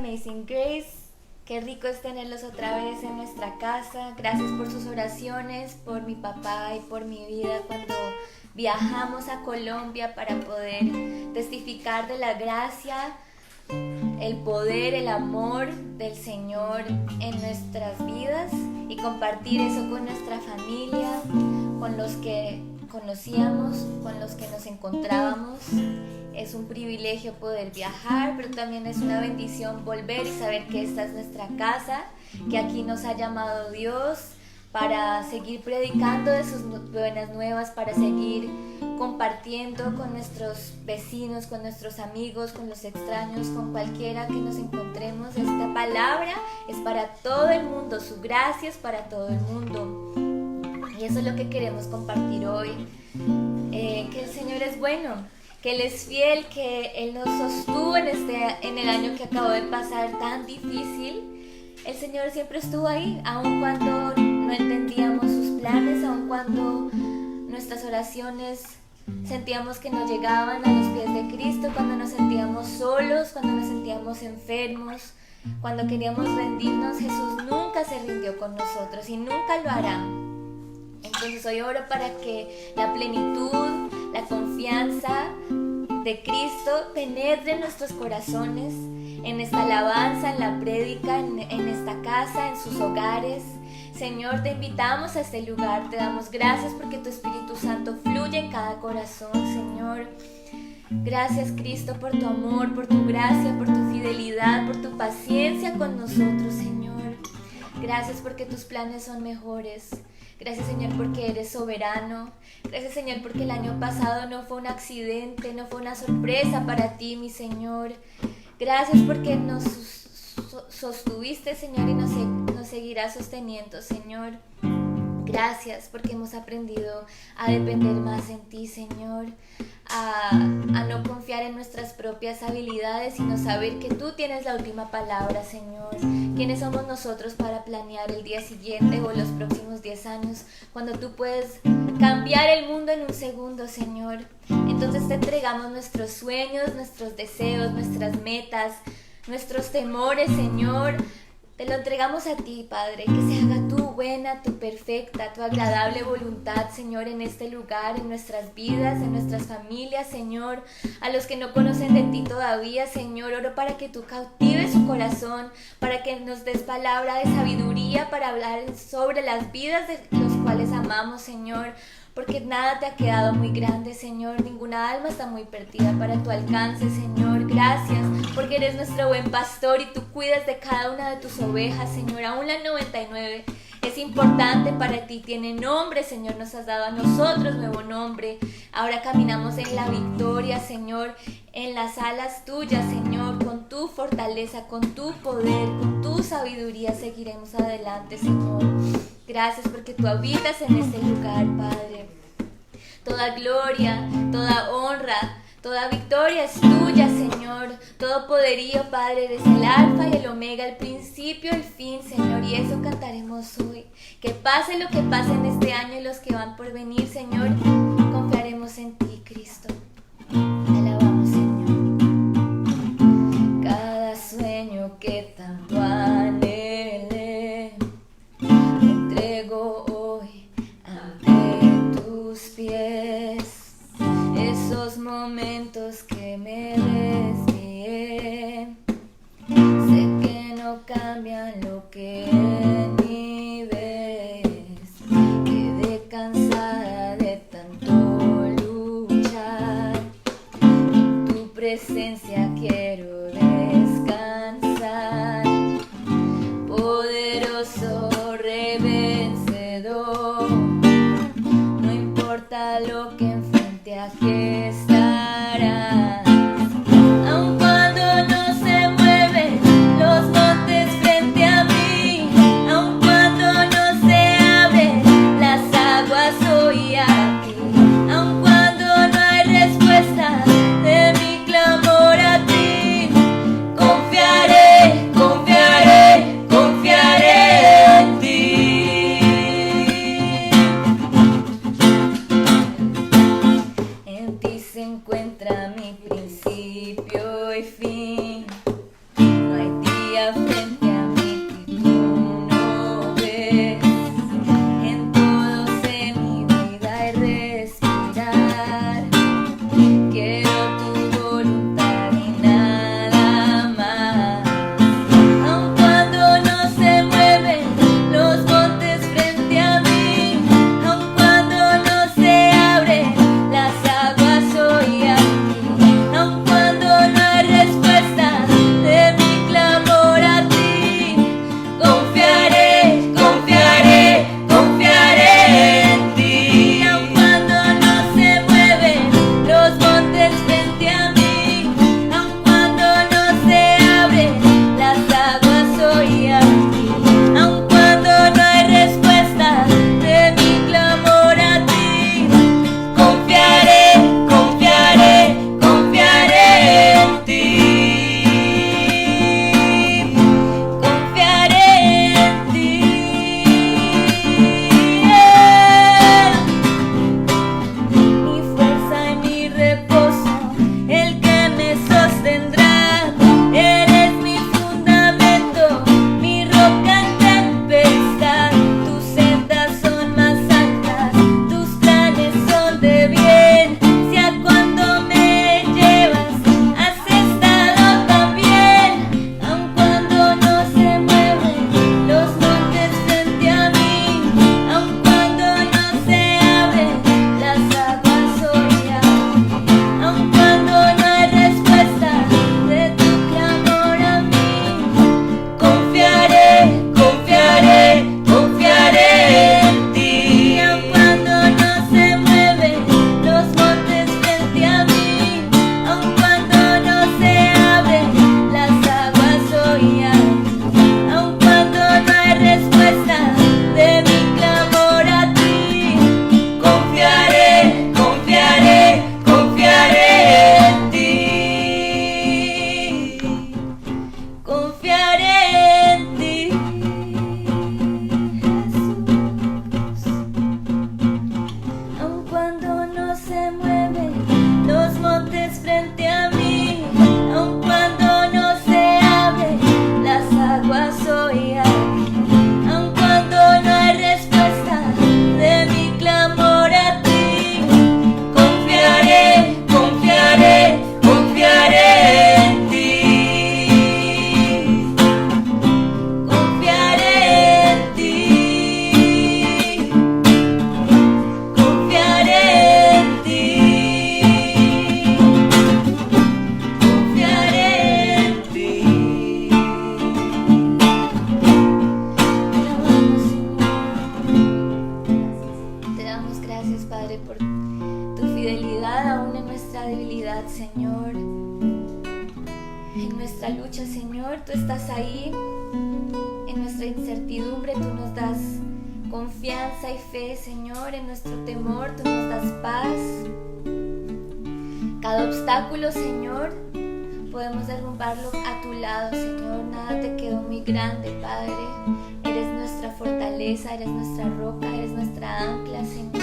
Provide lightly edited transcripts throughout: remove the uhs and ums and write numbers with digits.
Amazing Grace. Qué rico es tenerlos otra vez en nuestra casa. Gracias por sus oraciones, por mi papá y por mi vida cuando viajamos a Colombia para poder testificar de la gracia, el poder, el amor del Señor en nuestras vidas y compartir eso con nuestra familia, con los que conocíamos, con los que nos encontrábamos. Es un privilegio poder viajar, pero también es una bendición volver y saber que esta es nuestra casa, que aquí nos ha llamado Dios para seguir predicando de sus buenas nuevas, para seguir compartiendo con nuestros vecinos, con nuestros amigos, con los extraños, con cualquiera que nos encontremos. Esta palabra es para todo el mundo, su gracia es para todo el mundo. Y eso es lo que queremos compartir hoy, que el Señor es bueno, que Él es fiel, que Él nos sostuvo en el año que acabó de pasar tan difícil. El Señor siempre estuvo ahí, aun cuando no entendíamos sus planes, aun cuando nuestras oraciones sentíamos que no llegaban a los pies de Cristo, cuando nos sentíamos solos, cuando nos sentíamos enfermos, cuando queríamos rendirnos. Jesús nunca se rindió con nosotros y nunca lo hará. Entonces hoy oro para que la plenitud, la confianza de Cristo penetre en nuestros corazones, en esta alabanza, en la prédica, en esta casa, en sus hogares. Señor, te invitamos a este lugar, te damos gracias porque tu Espíritu Santo fluye en cada corazón, Señor. Gracias, Cristo, por tu amor, por tu gracia, por tu fidelidad, por tu paciencia con nosotros, Señor. Gracias porque tus planes son mejores. Gracias, Señor, porque eres soberano. Gracias, Señor, porque el año pasado no fue un accidente, no fue una sorpresa para ti, mi Señor. Gracias porque nos sostuviste, Señor, y nos seguirás sosteniendo, Señor. Gracias porque hemos aprendido a depender más en ti, Señor, a no confiar en nuestras propias habilidades, sino saber que tú tienes la última palabra, Señor. ¿Quiénes somos nosotros para planear el día siguiente o los próximos 10 años, cuando tú puedes cambiar el mundo en un segundo, Señor? Entonces te entregamos nuestros sueños, nuestros deseos, nuestras metas, nuestros temores, Señor. Te lo entregamos a ti, Padre, que se haga tu buena, tu perfecta, tu agradable voluntad, Señor, en este lugar, en nuestras vidas, en nuestras familias, Señor. A los que no conocen de ti todavía, Señor, oro para que tú cautives su corazón, para que nos des palabra de sabiduría para hablar sobre las vidas de los cuales amamos, Señor. Porque nada te ha quedado muy grande, Señor. Ninguna alma está muy perdida para tu alcance, Señor. Gracias, porque eres nuestro buen pastor y tú cuidas de cada una de tus ovejas, Señor. Aún la 99 es importante para ti. Tiene nombre, Señor. Nos has dado a nosotros nuevo nombre. Ahora caminamos en la victoria, Señor, en las alas tuyas, Señor. Con tu fortaleza, con tu poder, con tu sabiduría seguiremos adelante, Señor. Gracias porque tú habitas en este lugar, Padre. Toda gloria, toda honra, toda victoria es tuya, Señor. Todo poderío, Padre, eres el alfa y el omega, el principio y el fin, Señor. Y eso cantaremos hoy. Que pase lo que pase en este año y los que van por venir, Señor, confiaremos en ti, Cristo. Te alabamos, Señor. Cada sueño que tanto anhelé, me entrego hoy ante tus pies. Esos momentos que me desvié, sé que no cambian lo que ni ves. Quedé cansada de tanto luchar, en tu presencia quiero descansar. Poderoso Rey vencedor, no importa lo que enfrente, aquí estarás. Aun cuando no se mueven los montes frente a mí, aun cuando no se abren las aguas, hoy aquí. Aun cuando no hay respuesta de mi clamor a ti, confiaré, confiaré, confiaré en ti. En ti se encuentra mi principio y fin. No hay debilidad, Señor. En nuestra lucha, Señor, tú estás ahí. En nuestra incertidumbre, tú nos das confianza y fe, Señor. En nuestro temor, tú nos das paz. Cada obstáculo, Señor, podemos derrumbarlo a tu lado, Señor. Nada te quedó muy grande, Padre. Eres nuestra fortaleza, eres nuestra roca, eres nuestra ancla, Señor.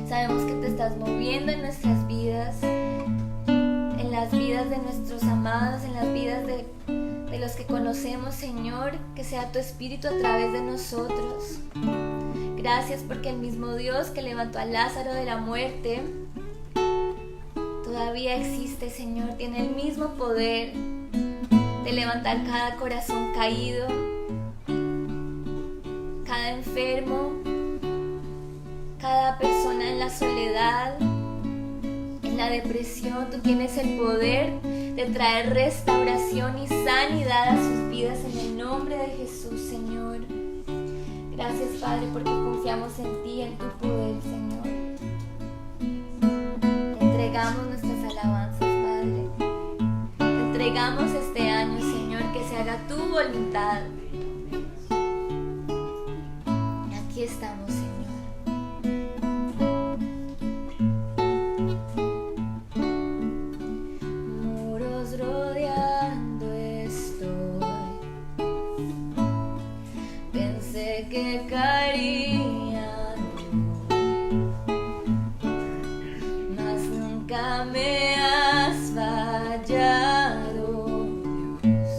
Sabemos que te estás moviendo en nuestras vidas, en las vidas de nuestros amados, en las vidas de los que conocemos, Señor. Que sea tu Espíritu a través de nosotros. Gracias porque el mismo Dios que levantó a Lázaro de la muerte todavía existe, Señor. Tiene el mismo poder de levantar cada corazón caído, cada enfermo, cada persona en la soledad, en la depresión. Tú tienes el poder de traer restauración y sanidad a sus vidas en el nombre de Jesús, Señor. Gracias, Padre, porque confiamos en ti, en tu poder, Señor. Te entregamos nuestras alabanzas, Padre. Te entregamos este año, Señor, que se haga tu voluntad. Aquí estamos, Señor. Muros rodeando estoy. Pensé que caería, mas nunca me has fallado, Dios.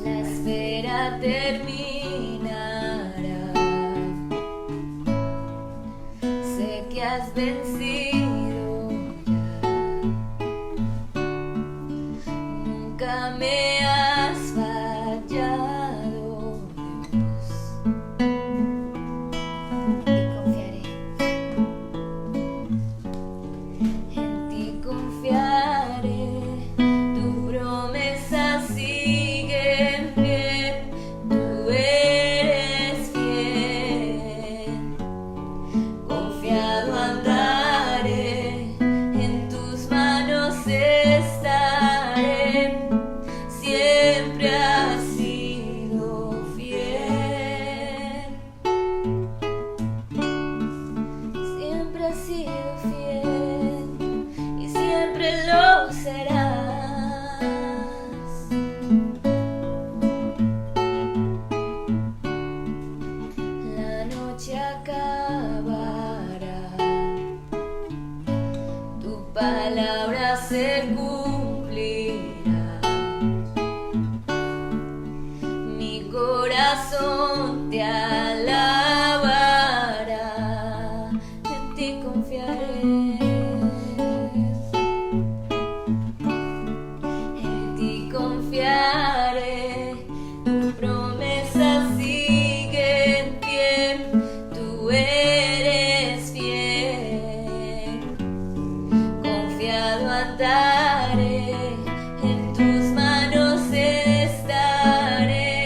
La espera terminará. Sé que has vencido ya. Nunca me has fallado, Dios. Y confiaré. En ti confiaré. Tu promesa sigue en pie. Tú eres fiel. Confiado andaré. En tus manos estaré. Siempre has sido fiel. Siempre has sido fiel. Y siempre lo serás. La noche acabará. Tu palabra se cumplirá. Mi corazón te alabará. En ti confiaré. En ti confiaré. Tu promesa sigue en pie. Tú eres fiel. Confiado andaré. En tus manos estaré.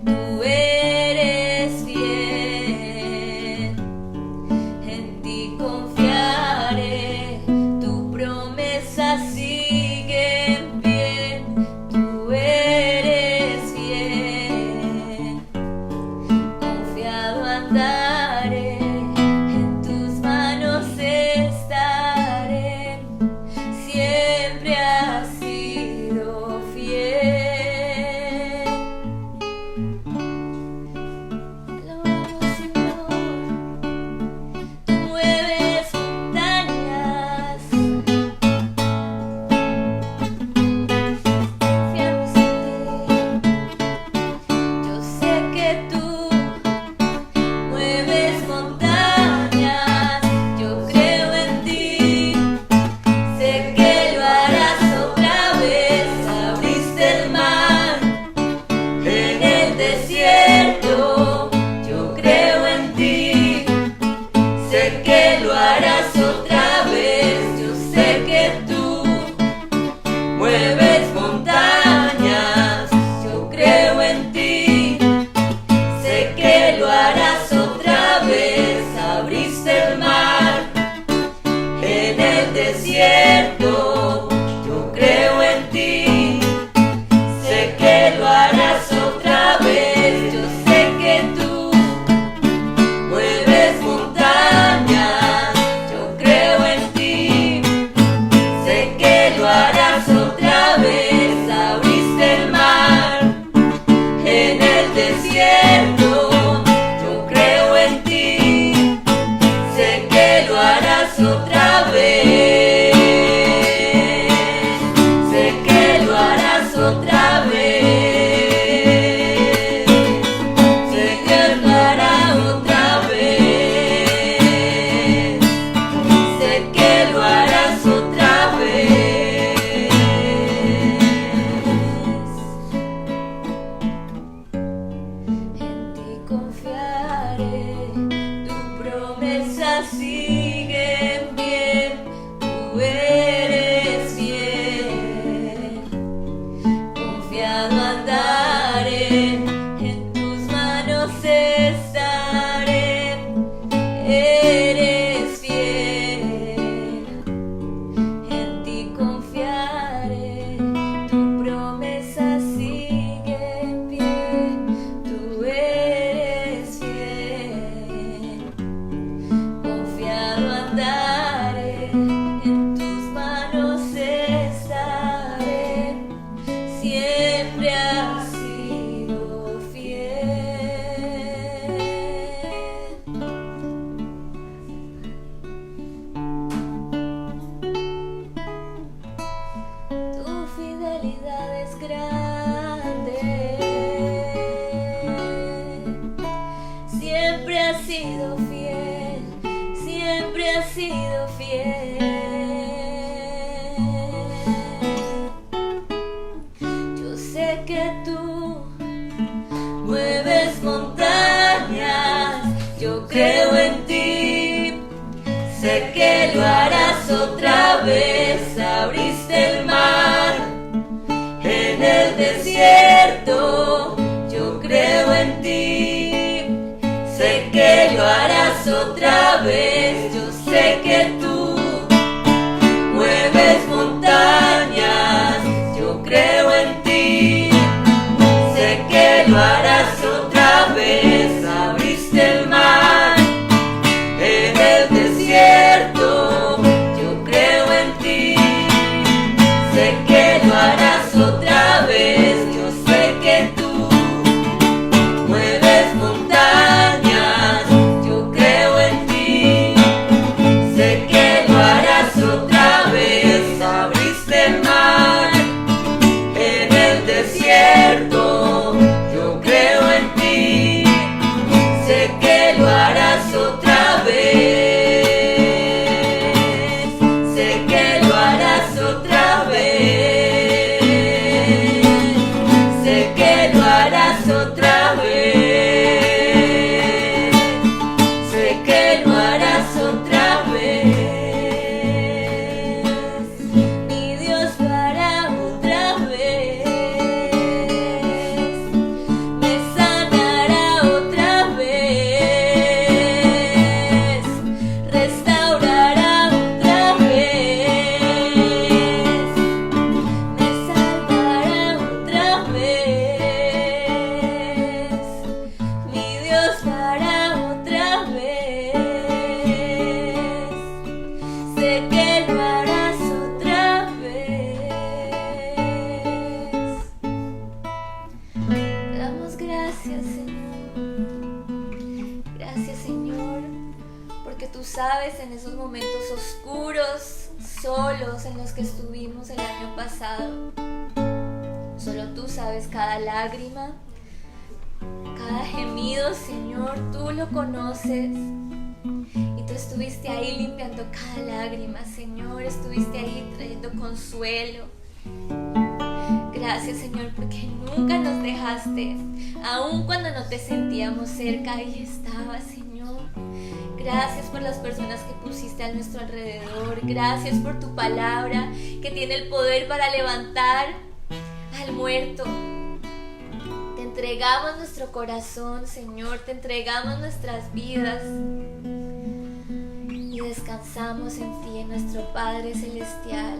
Tú eres fiel. harás otra vez. Yo sé que tú mueves montañas, yo creo en ti. Sé que lo harás otra vez. Abriste el mar en el desierto, yo creo en ti. Sé que lo harás otra vez. Yo sé que tú mueves montañas, yo creo en ti. Sé que lo harás otra vez. Abriste el mar en el desierto, yo creo en ti. Sé que lo harás otra vez. Sé que lo harás otra vez. Sé que lo harás otra vez. Sé que lo harás otra vez. Mi Dios lo hará otra vez. Me sanará otra vez. Restaurará otra vez. Me salvará otra vez. Mi Dios lo hará otra vez. Sé que lo harás otra vez. Damos gracias, Señor. Gracias, Señor, porque tú sabes en esos momentos oscuros, solos en los que estuvimos el año pasado. Solo tú sabes cada lágrima, cada gemido, Señor, tú lo conoces. Y tú estuviste ahí limpiando cada lágrima, Señor. Estuviste ahí trayendo consuelo. Gracias, Señor, porque nunca nos dejaste. Aun cuando no te sentíamos cerca, ahí estabas, Señor. Gracias por las personas que pusiste a nuestro alrededor. Gracias por tu palabra que tiene el poder para levantar al muerto. Te entregamos nuestro corazón, Señor. Te entregamos nuestras vidas. Y descansamos en ti, en nuestro Padre Celestial.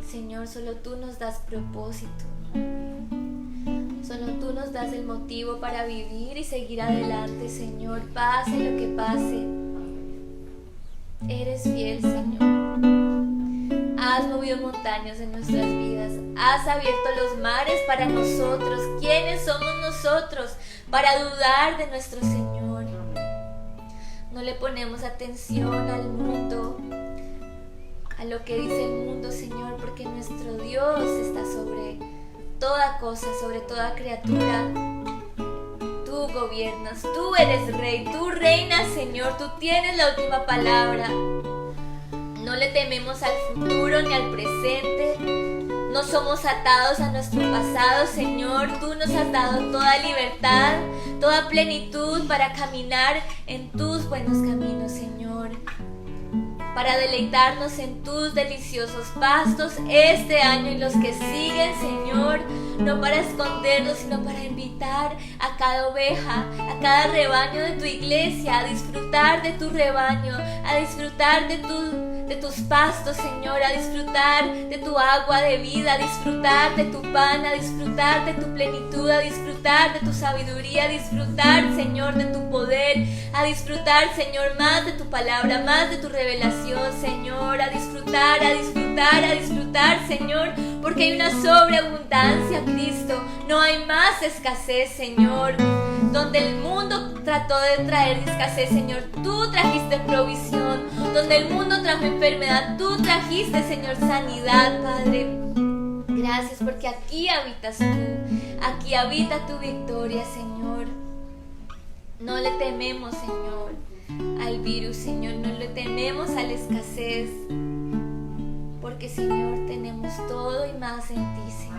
Señor, solo tú nos das propósito. Solo tú nos das el motivo para vivir y seguir adelante, Señor. Pase lo que pase. Eres fiel, Señor. Has movido montañas en nuestras vidas. Has abierto los mares para nosotros. ¿Quiénes somos nosotros para dudar de nuestro Señor? No le ponemos atención al mundo, a lo que dice el mundo, Señor, porque nuestro Dios está sobre toda cosa, sobre toda criatura. Tú gobiernas, tú eres rey, tú reinas, Señor, tú tienes la última palabra. No le tememos al futuro ni al presente. No somos atados a nuestro pasado, Señor. Tú nos has dado toda libertad, toda plenitud para caminar en tus buenos caminos, Señor. Para deleitarnos en tus deliciosos pastos este año y los que siguen, Señor. No para escondernos, sino para invitar a cada oveja, a cada rebaño de tu iglesia, a disfrutar de tu rebaño, a disfrutar de tus pastos, Señor, a disfrutar de tu agua de vida, a disfrutar de tu pan, a disfrutar de tu plenitud, a disfrutar de tu sabiduría, a disfrutar, Señor, de tu poder, a disfrutar, Señor, más de tu palabra, más de tu revelación, Señor, a disfrutar, a disfrutar, a disfrutar, Señor, porque hay una sobreabundancia, Cristo, no hay más escasez, Señor. Donde el mundo trató de traer escasez, Señor, tú trajiste provisión. Donde el mundo trajo enfermedad, tú trajiste, Señor, sanidad, Padre. Gracias porque aquí habitas tú, aquí habita tu victoria, Señor. No le tememos, Señor, al virus, Señor, no le tememos a la escasez, porque, Señor, tenemos todo y más en ti, Señor.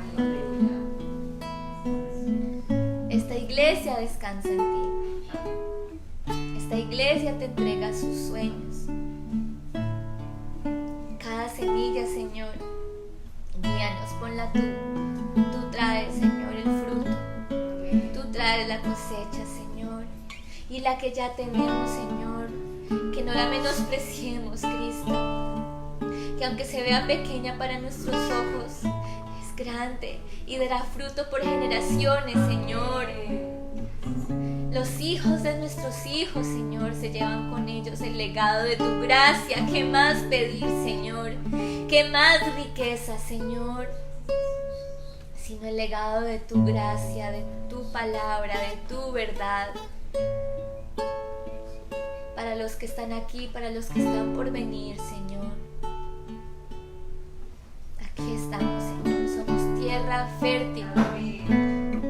Esta iglesia descansa en ti. Esta iglesia te entrega sus sueños. Cada semilla, Señor, guíanos, ponla tú. Tú traes, Señor, el fruto. Tú traes la cosecha, Señor. y la que ya tenemos, Señor, que no la menospreciemos, Cristo, que aunque se vea pequeña para nuestros ojos, es grande y dará fruto por generaciones, Señor. Los hijos de nuestros hijos, Señor, se llevan con ellos el legado de tu gracia. ¿Qué más pedir, Señor? ¿Qué más riqueza, Señor? Sino el legado de tu gracia, de tu palabra, de tu verdad. Para los que están aquí, para los que están por venir, Señor. Aquí estamos, Señor. Somos tierra fértil.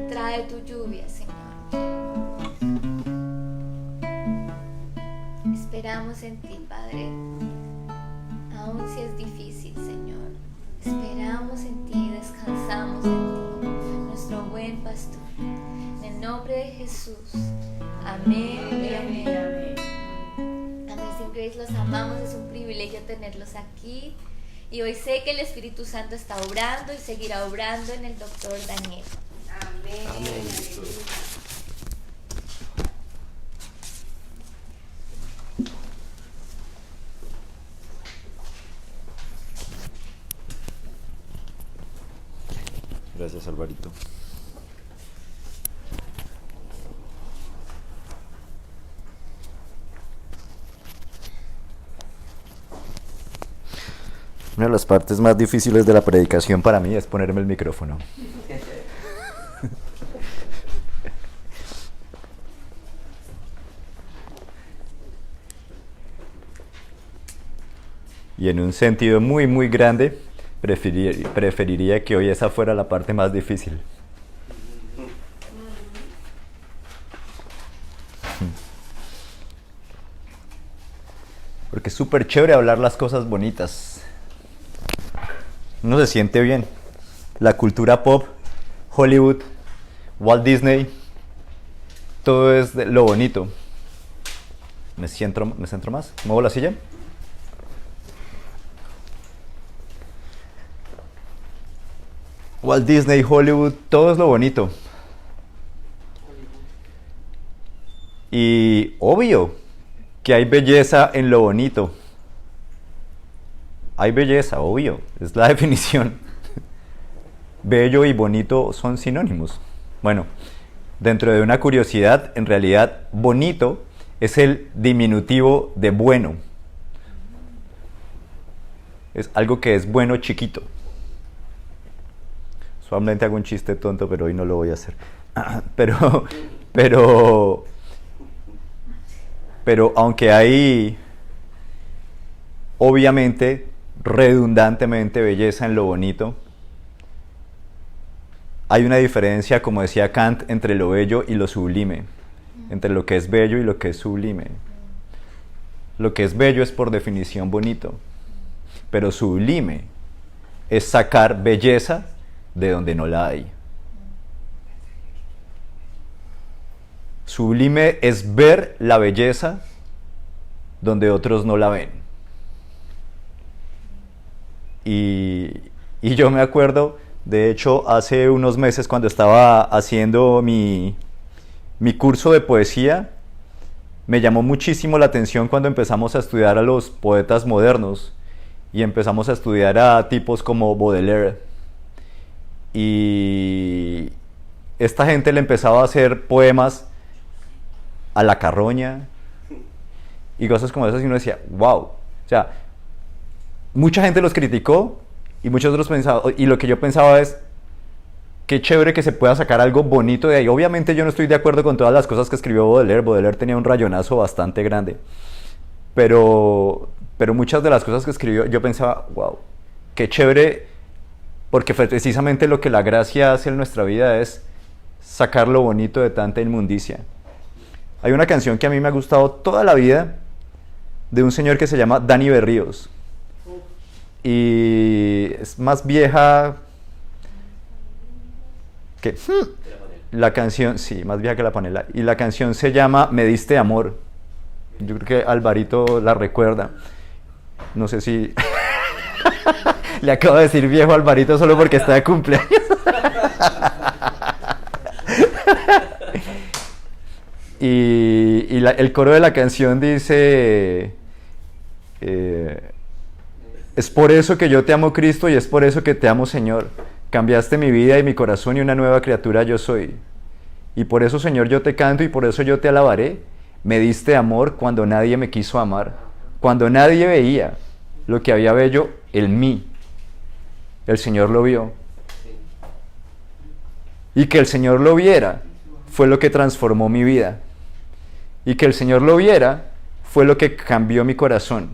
Trae tu lluvia, Señor. Esperamos en ti, Padre, aun si es difícil, Señor. Esperamos en ti, descansamos en ti, nuestro buen pastor. En el nombre de Jesús. Amén y amén. Amazing Grace, los amamos, es un privilegio tenerlos aquí. Y hoy sé que el Espíritu Santo está obrando y seguirá obrando en el doctor Daniel. Amén. Amén. Gracias, Alvarito. Una de las partes más difíciles de la predicación para mí es ponerme el micrófono. Y en un sentido muy, muy grande, preferiría que hoy esa fuera la parte más difícil. Porque es súper chévere hablar las cosas bonitas. Uno se siente bien. La cultura pop, Hollywood, Walt Disney, todo es de lo bonito. ¿Me centro más? ¿Muevo la silla? Walt Disney, Hollywood, todo es lo bonito. Y obvio que hay belleza en lo bonito. Hay belleza, obvio, es la definición. Bello y bonito son sinónimos. Bueno, dentro de una curiosidad, en realidad, bonito es el diminutivo de bueno. Es algo que es bueno chiquito. Solamente hago un chiste tonto, pero hoy no lo voy a hacer. Pero aunque hay, obviamente, redundantemente belleza en lo bonito, hay una diferencia, como decía Kant, entre lo bello y lo sublime, entre lo que es bello y lo que es sublime. Lo que es bello es por definición bonito, pero sublime es sacar belleza de donde no la hay. Sublime es ver la belleza donde otros no la ven. Y yo me acuerdo, de hecho, hace unos meses cuando estaba haciendo mi curso de poesía, me llamó muchísimo la atención cuando empezamos a estudiar a los poetas modernos y empezamos a estudiar a tipos como Baudelaire. Y esta gente le empezaba a hacer poemas a la carroña y cosas como esas y uno decía, wow. O sea, mucha gente los criticó y muchos otros pensaban, y lo que yo pensaba es, qué chévere que se pueda sacar algo bonito de ahí. Obviamente yo no estoy de acuerdo con todas las cosas que escribió Baudelaire. Baudelaire tenía un rayonazo bastante grande. Pero muchas de las cosas que escribió yo pensaba, wow, qué chévere. Porque precisamente lo que la gracia hace en nuestra vida es sacar lo bonito de tanta inmundicia. Hay una canción que a mí me ha gustado toda la vida de un señor que se llama Dani Berríos. Y es más vieja que la canción, sí, más vieja que la panela. Y la canción se llama Me diste amor. Yo creo que Alvarito la recuerda. No sé si... Le acabo de decir viejo a Alvarito solo porque está de cumpleaños. y el coro de la canción dice, es por eso que yo te amo, Cristo, y es por eso que te amo, Señor. Cambiaste mi vida y mi corazón y una nueva criatura yo soy. Y por eso, Señor, yo te canto y por eso yo te alabaré. Me diste amor cuando nadie me quiso amar, cuando nadie veía lo que había bello en mí. El Señor lo vio. Y que el Señor lo viera fue lo que transformó mi vida. Y que el Señor lo viera fue lo que cambió mi corazón.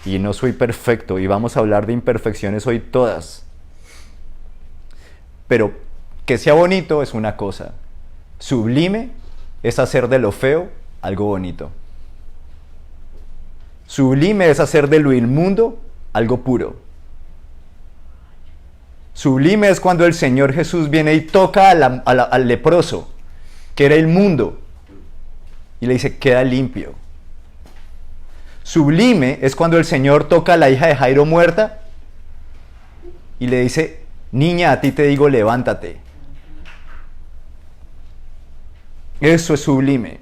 Y no soy perfecto, y vamos a hablar de imperfecciones hoy todas. Pero que sea bonito es una cosa. Sublime es hacer de lo feo algo bonito. Sublime es hacer de lo inmundo algo puro. Sublime es cuando el Señor Jesús viene y toca al leproso, que era inmundo, y le dice, queda limpio. Sublime es cuando el Señor toca a la hija de Jairo muerta y le dice, niña, a ti te digo, levántate. Eso es sublime.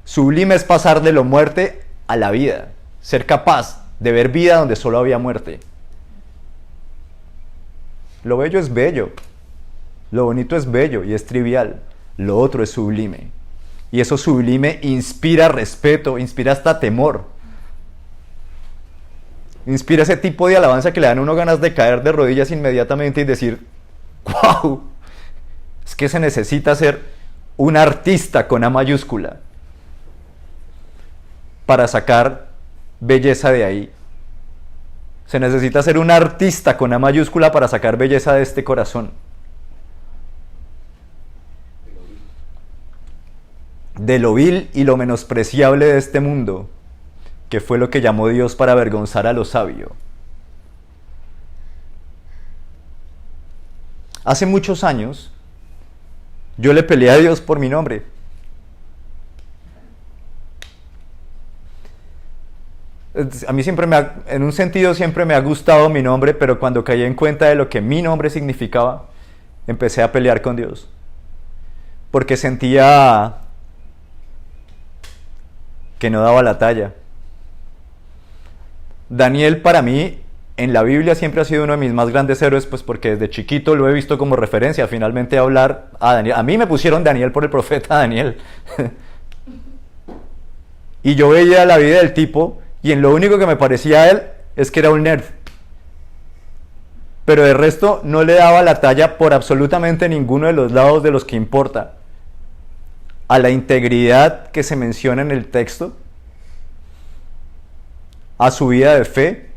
Sublime es pasar de la muerte a la vida, ser capaz de ver vida donde solo había muerte. Lo bello es bello, lo bonito es bello y es trivial, lo otro es sublime. Y eso sublime inspira respeto, inspira hasta temor. Inspira ese tipo de alabanza que le dan a uno ganas de caer de rodillas inmediatamente y decir, ¡wow! Es que se necesita ser un artista con A mayúscula para sacar belleza de ahí. Se necesita ser un artista con A mayúscula para sacar belleza de este corazón. De lo vil y lo menospreciable de este mundo, que fue lo que llamó Dios para avergonzar a lo sabio. Hace muchos años, yo le peleé a Dios por mi nombre. A mí siempre en un sentido siempre me ha gustado mi nombre, pero cuando caí en cuenta de lo que mi nombre significaba, empecé a pelear con Dios. Porque sentía que no daba la talla. Daniel para mí en la Biblia siempre ha sido uno de mis más grandes héroes, pues porque desde chiquito lo he visto como referencia. Finalmente hablar a Daniel. A mí me pusieron Daniel por el profeta Daniel. Y yo veía la vida del tipo y en lo único que me parecía a él es que era un nerd. Pero de resto no le daba la talla por absolutamente ninguno de los lados de los que importa. A la integridad que se menciona en el texto, a su vida de fe,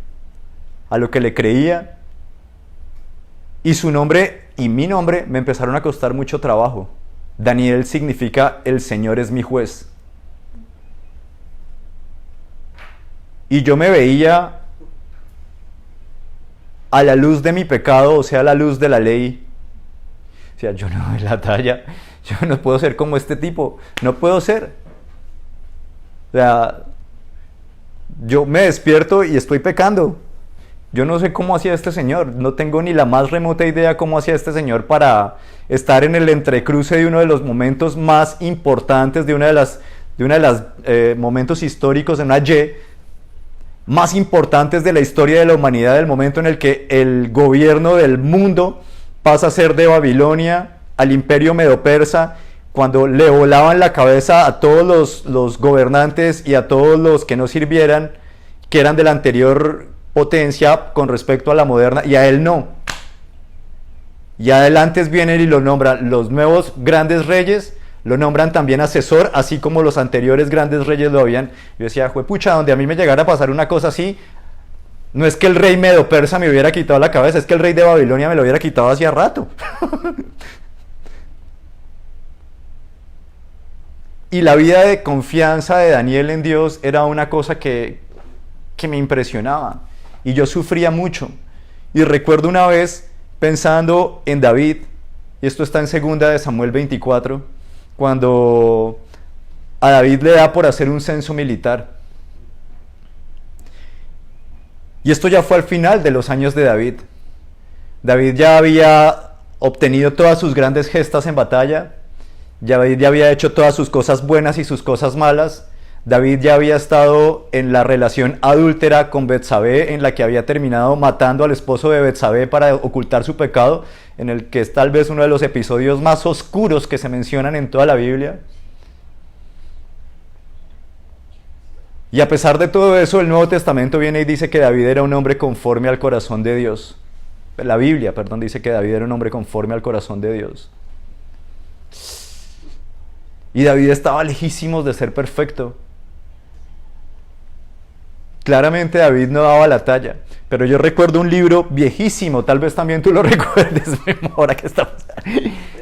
a lo que le creía, y su nombre y mi nombre me empezaron a costar mucho trabajo. Daniel significa el Señor es mi juez. Y yo me veía a la luz de mi pecado, o sea, a la luz de la ley. O sea, yo no doy la talla, yo no puedo ser como este tipo, no puedo ser. O sea, yo me despierto y estoy pecando. Yo no sé cómo hacía este señor, no tengo ni la más remota idea cómo hacía este señor para estar en el entrecruce de uno de los momentos más importantes, de una de las momentos históricos, en una Y más importantes de la historia de la humanidad, del momento en el que el gobierno del mundo pasa a ser de Babilonia al imperio medo-persa, cuando le volaban la cabeza a todos los gobernantes y a todos los que no sirvieran, que eran de la anterior potencia con respecto a la moderna, y a él no. Y adelante vienen y lo nombran los nuevos grandes reyes, lo nombran también asesor, así como los anteriores grandes reyes lo habían. Yo decía, juepucha, donde a mí me llegara a pasar una cosa así, no es que el rey medo-persa me hubiera quitado la cabeza, es que el rey de Babilonia me lo hubiera quitado hacía rato. Y la vida de confianza de Daniel en Dios era una cosa que me impresionaba. Y yo sufría mucho. Y recuerdo una vez pensando en David, y esto está en 2 de Samuel 24, cuando a David le da por hacer un censo militar. Y esto ya fue al final de los años de David. David ya había obtenido todas sus grandes gestas en batalla, David ya había hecho todas sus cosas buenas y sus cosas malas. David ya había estado en la relación adúltera con Betsabé, en la que había terminado matando al esposo de Betsabé para ocultar su pecado, en el que es tal vez uno de los episodios más oscuros que se mencionan en toda la Biblia. Y a pesar de todo eso, el Nuevo Testamento viene y dice que David era un hombre conforme al corazón de Dios. La Biblia, perdón, dice que David era un hombre conforme al corazón de Dios. Y David estaba lejísimos de ser perfecto. Claramente David no daba la talla, pero yo recuerdo un libro viejísimo, tal vez también tú lo recuerdes, ahora que estamos.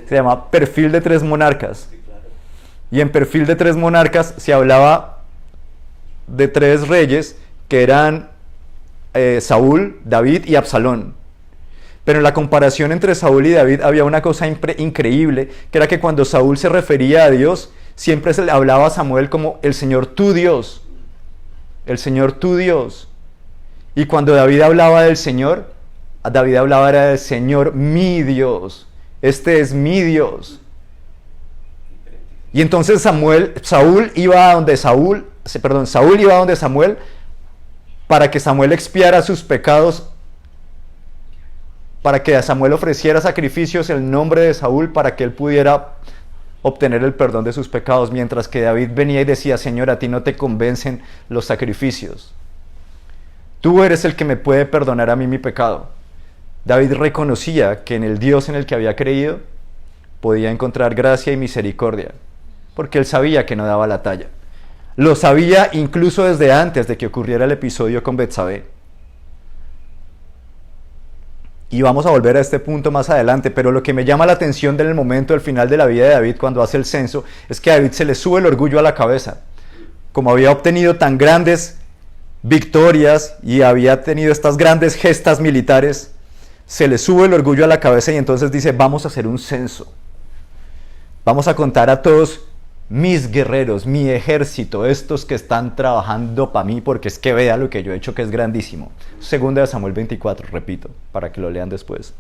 Se llama Perfil de tres monarcas. Y en Perfil de tres monarcas se hablaba de tres reyes que eran Saúl, David y Absalón. Pero en la comparación entre Saúl y David había una cosa increíble, que era que cuando Saúl se refería a Dios, siempre se le hablaba a Samuel como el Señor tu Dios. El Señor tu Dios. Y cuando David hablaba del Señor, David hablaba era del Señor mi Dios. Este es mi Dios. Y entonces Saúl iba a donde Saúl iba a donde Samuel para que Samuel expiara sus pecados, para que Samuel ofreciera sacrificios en el nombre de Saúl para que él pudiera obtener el perdón de sus pecados, mientras que David venía y decía: Señor, a ti no te convencen los sacrificios. Tú eres el que me puede perdonar a mí mi pecado. David reconocía que en el Dios en el que había creído podía encontrar gracia y misericordia, porque él sabía que no daba la talla. Lo sabía incluso desde antes de que ocurriera el episodio con Betsabé. Y vamos a volver a este punto más adelante, pero lo que me llama la atención del momento del final de la vida de David cuando hace el censo es que a David se le sube el orgullo a la cabeza. Como había obtenido tan grandes victorias y había tenido estas grandes gestas militares, se le sube el orgullo a la cabeza y entonces dice: vamos a hacer un censo. Vamos a contar a todos mis guerreros, mi ejército, estos que están trabajando para mí, porque es que vea lo que yo he hecho, que es grandísimo. Segunda de Samuel 24, repito, para que lo lean después.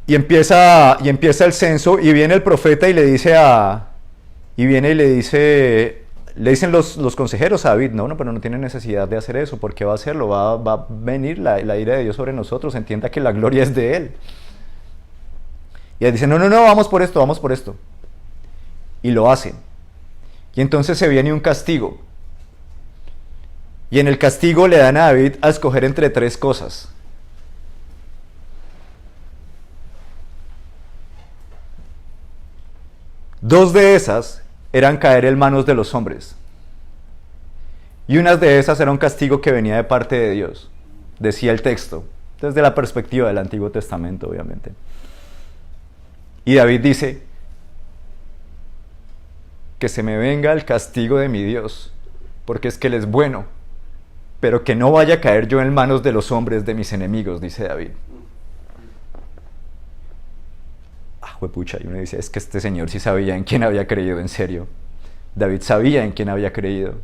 Y empieza el censo y viene el profeta y le dice le dicen los consejeros a David: no, pero no tiene necesidad de hacer eso, porque va a hacerlo, va a venir la ira de Dios sobre nosotros, entienda que la gloria es de Él. Y él dice: no, vamos por esto. Y lo hacen. Y entonces se viene un castigo. Y en el castigo le dan a David a escoger entre tres cosas. Dos de esas eran caer en manos de los hombres. Y una de esas era un castigo que venía de parte de Dios. Decía el texto, desde la perspectiva del Antiguo Testamento, obviamente. Y David dice: que se me venga el castigo de mi Dios, porque es que Él es bueno, pero que no vaya a caer yo en manos de los hombres, de mis enemigos, dice David. Juepucha, y uno dice: es que este señor sí sabía en quién había creído, en serio. David sabía en quién había creído.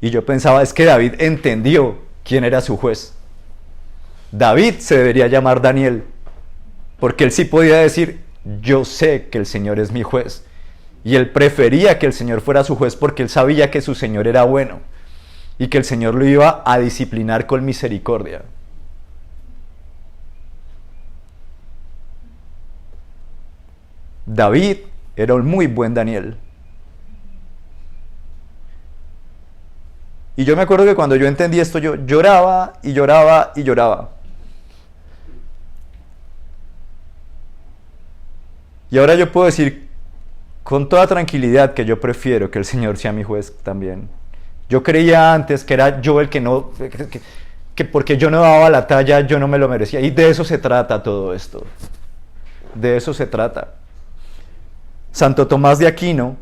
Y yo pensaba: es que David entendió quién era su juez. David se debería llamar Daniel, porque él sí podía decir: yo sé que el Señor es mi juez. Y él prefería que el Señor fuera su juez porque él sabía que su Señor era bueno y que el Señor lo iba a disciplinar con misericordia. David era un muy buen Daniel. Y yo me acuerdo que cuando yo entendí esto, yo lloraba y lloraba y lloraba. Y ahora yo puedo decir con toda tranquilidad que yo prefiero que el Señor sea mi juez también. Yo creía antes que era yo el que no, que porque yo no daba la talla, yo no me lo merecía. Y de eso se trata todo esto. De eso se trata. Santo Tomás de Aquino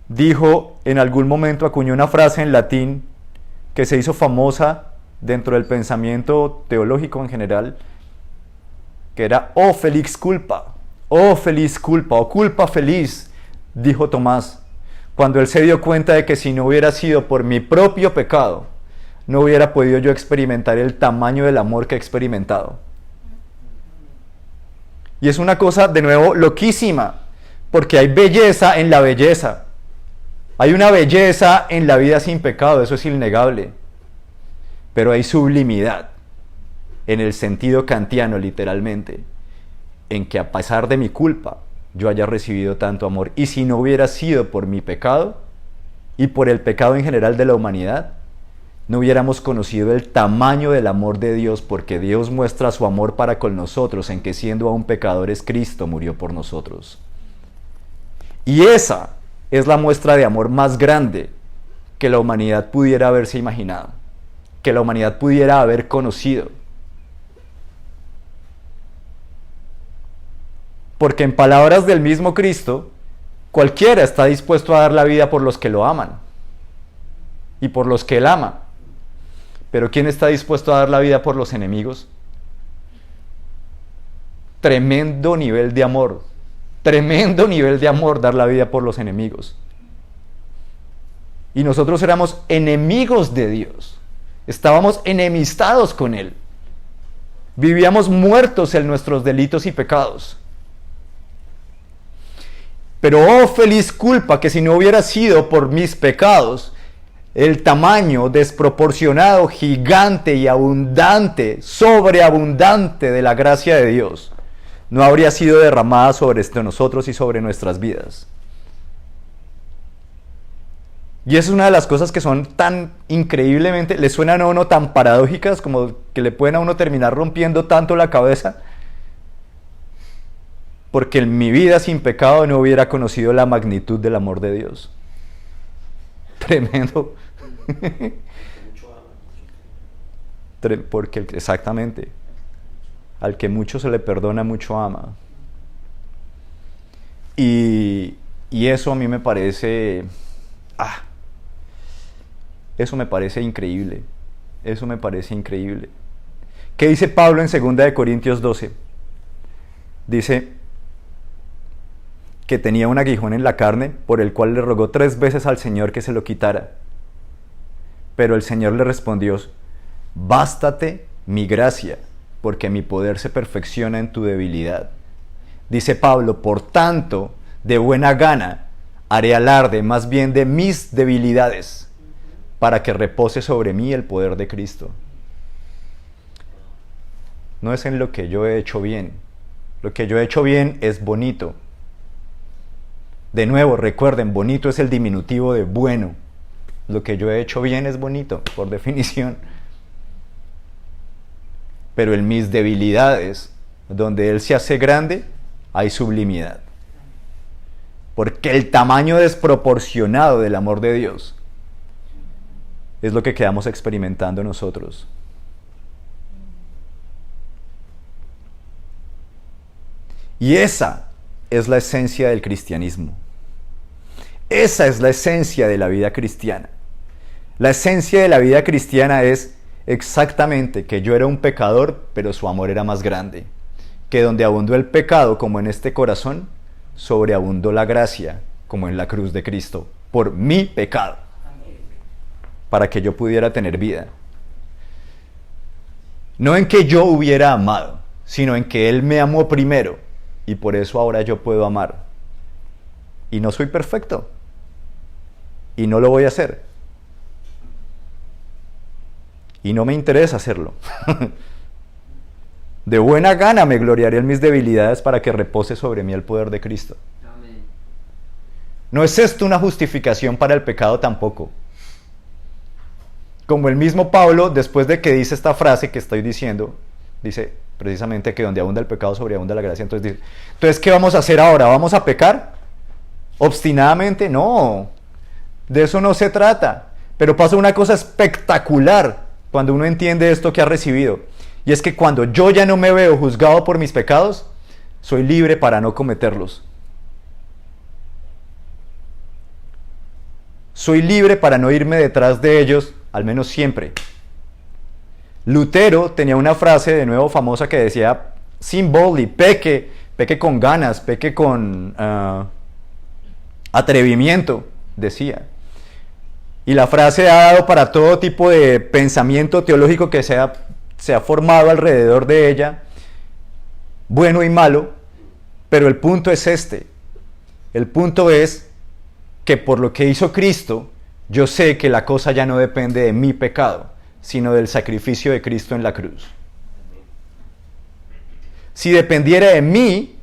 dijo en algún momento, acuñó una frase en latín que se hizo famosa dentro del pensamiento teológico en general, que era: oh felix culpa. Oh feliz culpa, o culpa feliz, dijo Tomás, cuando él se dio cuenta de que si no hubiera sido por mi propio pecado, no hubiera podido yo experimentar el tamaño del amor que he experimentado. Y es una cosa, de nuevo, loquísima, porque hay belleza en la belleza. Hay una belleza en la vida sin pecado, eso es innegable. Pero hay sublimidad, en el sentido kantiano literalmente, en que a pesar de mi culpa, yo haya recibido tanto amor. Y si no hubiera sido por mi pecado, y por el pecado en general de la humanidad, no hubiéramos conocido el tamaño del amor de Dios, porque Dios muestra su amor para con nosotros en que siendo aún pecadores, Cristo murió por nosotros. Y esa es la muestra de amor más grande que la humanidad pudiera haberse imaginado, que la humanidad pudiera haber conocido. Porque en palabras del mismo Cristo, cualquiera está dispuesto a dar la vida por los que lo aman y por los que Él ama. Pero ¿quién está dispuesto a dar la vida por los enemigos? Tremendo nivel de amor dar la vida por los enemigos. Y nosotros éramos enemigos de Dios, estábamos enemistados con Él, vivíamos muertos en nuestros delitos y pecados. Pero oh feliz culpa, que si no hubiera sido por mis pecados, el tamaño desproporcionado, gigante y abundante, sobreabundante de la gracia de Dios no habría sido derramada sobre nosotros y sobre nuestras vidas. Y esa es una de las cosas que son tan increíblemente, le suenan a uno tan paradójicas, como que le pueden a uno terminar rompiendo tanto la cabeza, porque en mi vida sin pecado no hubiera conocido la magnitud del amor de Dios. Tremendo. Porque exactamente, al que mucho se le perdona, mucho ama. Y eso a mí me parece, eso me parece increíble. Eso me parece increíble. ¿Qué dice Pablo en 2 Corintios 12? Dice que tenía un aguijón en la carne, por el cual le rogó 3 veces al Señor que se lo quitara. Pero el Señor le respondió: bástate mi gracia, porque mi poder se perfecciona en tu debilidad. Dice Pablo: por tanto, de buena gana haré alarde más bien de mis debilidades, para que repose sobre mí el poder de Cristo. No es en lo que yo he hecho bien. Lo que yo he hecho bien es bonito. De nuevo, recuerden, bonito es el diminutivo de bueno. Lo que yo he hecho bien es bonito, por definición. Pero en mis debilidades, donde Él se hace grande, hay sublimidad. Porque el tamaño desproporcionado del amor de Dios es lo que quedamos experimentando nosotros. Y esa es la esencia del cristianismo. Esa es la esencia de la vida cristiana. La esencia de la vida cristiana es exactamente que yo era un pecador, pero su amor era más grande. Que donde abundó el pecado, como en este corazón, sobreabundó la gracia, como en la cruz de Cristo, por mi pecado, para que yo pudiera tener vida. No en que yo hubiera amado, sino en que Él me amó primero, y por eso ahora yo puedo amar. Y no soy perfecto, y no lo voy a hacer, y no me interesa hacerlo. De buena gana me gloriaré en mis debilidades, para que repose sobre mí el poder de Cristo. Amén. No es esto una justificación para el pecado tampoco. Como el mismo Pablo, después de que dice esta frase que estoy diciendo, dice precisamente que donde abunda el pecado, sobreabunda la gracia. Entonces dice, ¿entonces qué vamos a hacer ahora? ¿Vamos a pecar obstinadamente? No, de eso no se trata. Pero pasa una cosa espectacular cuando uno entiende esto que ha recibido. Y es que cuando yo ya no me veo juzgado por mis pecados, soy libre para no cometerlos. Soy libre para no irme detrás de ellos, al menos siempre. Lutero tenía una frase de nuevo famosa que decía: sin boldly, peque con ganas, peque con atrevimiento, decía. Y la frase ha dado para todo tipo de pensamiento teológico que se ha formado alrededor de ella, bueno y malo, Pero el punto es este. El punto es que por lo que hizo Cristo, yo sé que la cosa ya no depende de mi pecado, sino del sacrificio de Cristo en la cruz. Si dependiera de mí,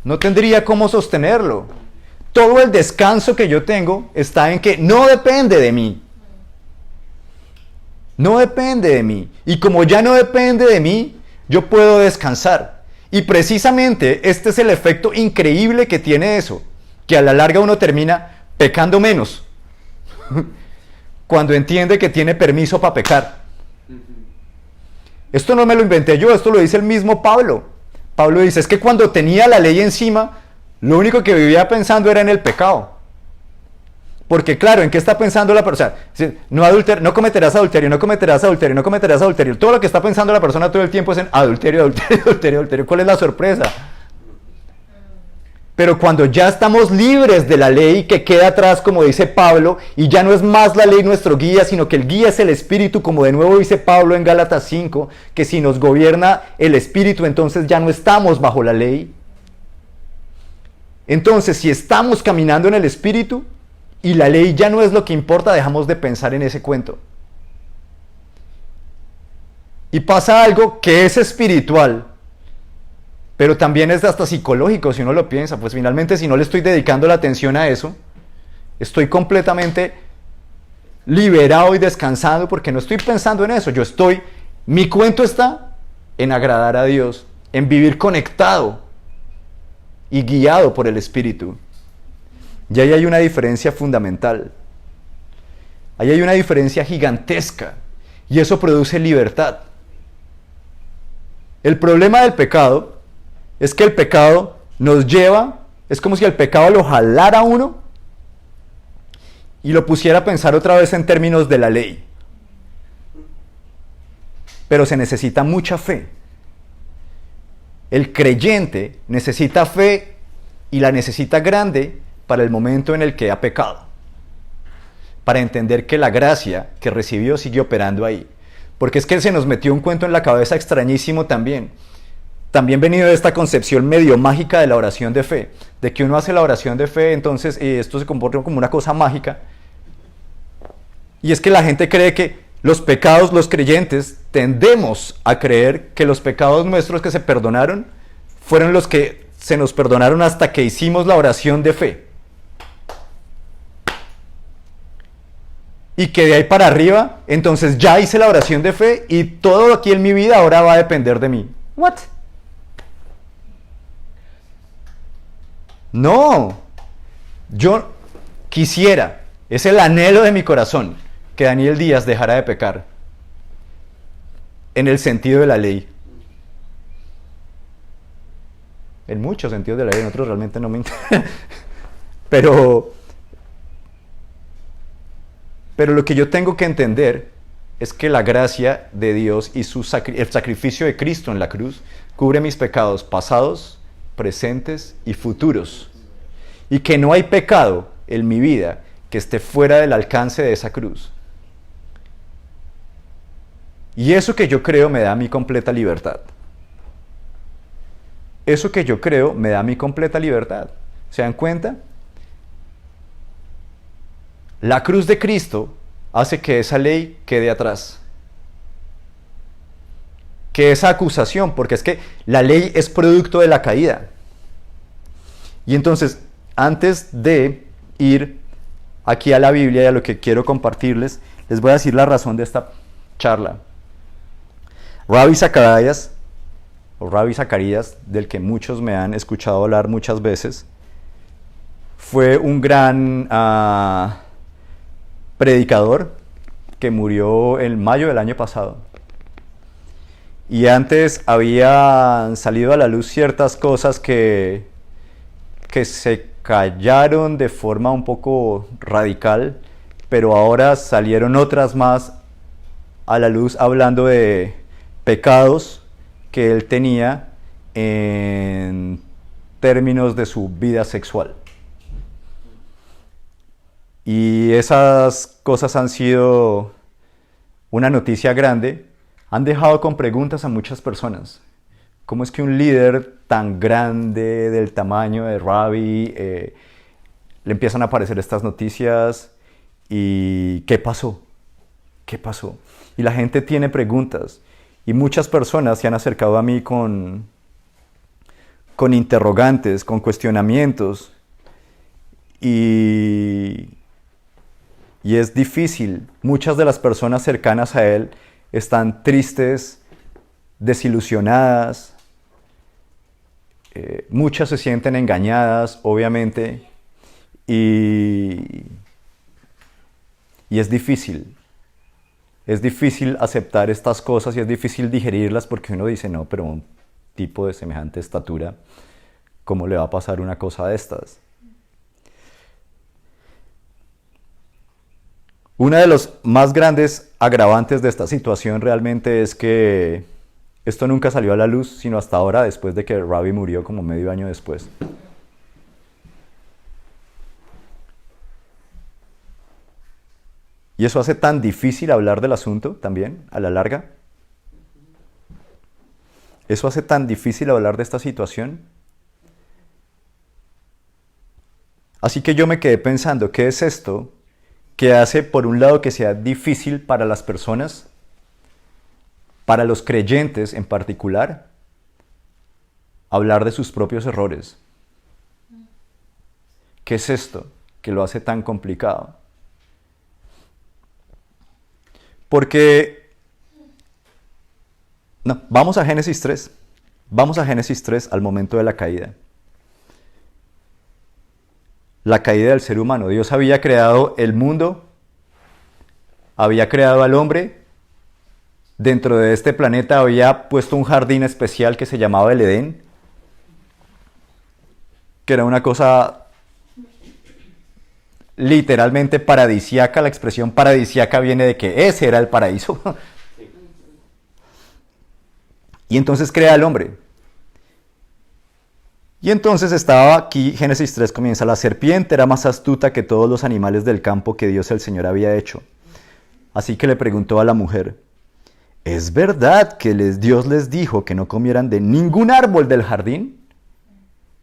no tendría cómo sostenerlo. Todo el descanso que yo tengo está en que no depende de mí. No depende de mí. Y como ya no depende de mí, yo puedo descansar. Y precisamente este es el efecto increíble que tiene eso, que a la larga uno termina pecando menos cuando entiende que tiene permiso para pecar. Esto no me lo inventé yo, esto lo dice el mismo Pablo. Pablo dice, es que cuando tenía la ley encima, lo único que vivía pensando era en el pecado. Porque claro, ¿en qué está pensando la persona? No cometerás adulterio, no cometerás adulterio, no cometerás adulterio. Todo lo que está pensando la persona todo el tiempo es en adulterio, adulterio, adulterio, adulterio. ¿Cuál es la sorpresa? Pero cuando ya estamos libres de la ley que queda atrás, como dice Pablo, y ya no es más la ley nuestro guía, sino que el guía es el Espíritu, como de nuevo dice Pablo en Gálatas 5, que si nos gobierna el Espíritu, entonces ya no estamos bajo la ley. Entonces, si estamos caminando en el Espíritu, y la ley ya no es lo que importa, dejamos de pensar en ese cuento. Y pasa algo que es espiritual, pero también es hasta psicológico si uno lo piensa. Pues finalmente, si no le estoy dedicando la atención a eso, estoy completamente liberado y descansado porque no estoy pensando en eso. Mi cuento está en agradar a Dios, en vivir conectado y guiado por el Espíritu. Y ahí hay una diferencia fundamental. Ahí hay una diferencia gigantesca. Y eso produce libertad. El problema del pecado es que el pecado nos lleva, es como si el pecado lo jalara a uno y lo pusiera a pensar otra vez en términos de la ley. Pero se necesita mucha fe. El creyente necesita fe y la necesita grande para el momento en el que ha pecado, para entender que la gracia que recibió sigue operando ahí. Porque es que se nos metió un cuento en la cabeza extrañísimo también venido de esta concepción medio mágica de la oración de fe, de que uno hace la oración de fe, entonces esto se comporta como una cosa mágica, y es que la gente cree que los pecados, los creyentes, tendemos a creer que los pecados nuestros que se perdonaron, fueron los que se nos perdonaron hasta que hicimos la oración de fe. Y que de ahí para arriba, entonces ya hice la oración de fe y todo aquí en mi vida ahora va a depender de mí. ¿What? No. Yo quisiera, es el anhelo de mi corazón, que Daniel Díaz dejara de pecar. En el sentido de la ley. En muchos sentidos de la ley, en otros realmente no me interesa. Pero lo que yo tengo que entender es que la gracia de Dios y el sacrificio de Cristo en la cruz cubre mis pecados pasados, presentes y futuros. Y que no hay pecado en mi vida que esté fuera del alcance de esa cruz. Y eso que yo creo me da mi completa libertad. Eso que yo creo me da mi completa libertad. ¿Se dan cuenta? La cruz de Cristo hace que esa ley quede atrás. Que esa acusación, porque es que la ley es producto de la caída. Y entonces, antes de ir aquí a la Biblia y a lo que quiero compartirles, les voy a decir la razón de esta charla. Rabbi Zacarías, del que muchos me han escuchado hablar muchas veces, fue un gran predicador que murió en mayo del año pasado. Y antes habían salido a la luz ciertas cosas que se callaron de forma un poco radical, pero ahora salieron otras más a la luz hablando de pecados que él tenía en términos de su vida sexual. Y esas cosas han sido una noticia grande, han dejado con preguntas a muchas personas. ¿Cómo es que un líder tan grande del tamaño de Rabbi le empiezan a aparecer estas noticias? ¿Y qué pasó? ¿Qué pasó? Y la gente tiene preguntas. Y muchas personas se han acercado a mí con interrogantes, con cuestionamientos. Y es difícil. Muchas de las personas cercanas a él están tristes, desilusionadas. Muchas se sienten engañadas, obviamente. Y es difícil. Es difícil aceptar estas cosas y es difícil digerirlas porque uno dice, no, pero un tipo de semejante estatura, ¿cómo le va a pasar una cosa de estas? Una de los más grandes agravantes de esta situación realmente es que esto nunca salió a la luz, sino hasta ahora, después de que Rabbi murió como medio año después. Y eso hace tan difícil hablar del asunto también, a la larga. Eso hace tan difícil hablar de esta situación. Así que yo me quedé pensando, ¿qué es esto que hace, por un lado, que sea difícil para las personas, para los creyentes en particular, hablar de sus propios errores? ¿Qué es esto que lo hace tan complicado? Porque, no, vamos a Génesis 3. Vamos a Génesis 3 al momento de la caída. La caída del ser humano. Dios había creado el mundo, había creado al hombre. Dentro de este planeta había puesto un jardín especial que se llamaba el Edén, que era una cosa literalmente paradisíaca. La expresión paradisíaca viene de que ese era el paraíso. Y entonces crea al hombre. Y entonces estaba aquí, Génesis 3 comienza, la serpiente era más astuta que todos los animales del campo que Dios el Señor había hecho. Así que le preguntó a la mujer, ¿es verdad que Dios les dijo que no comieran de ningún árbol del jardín?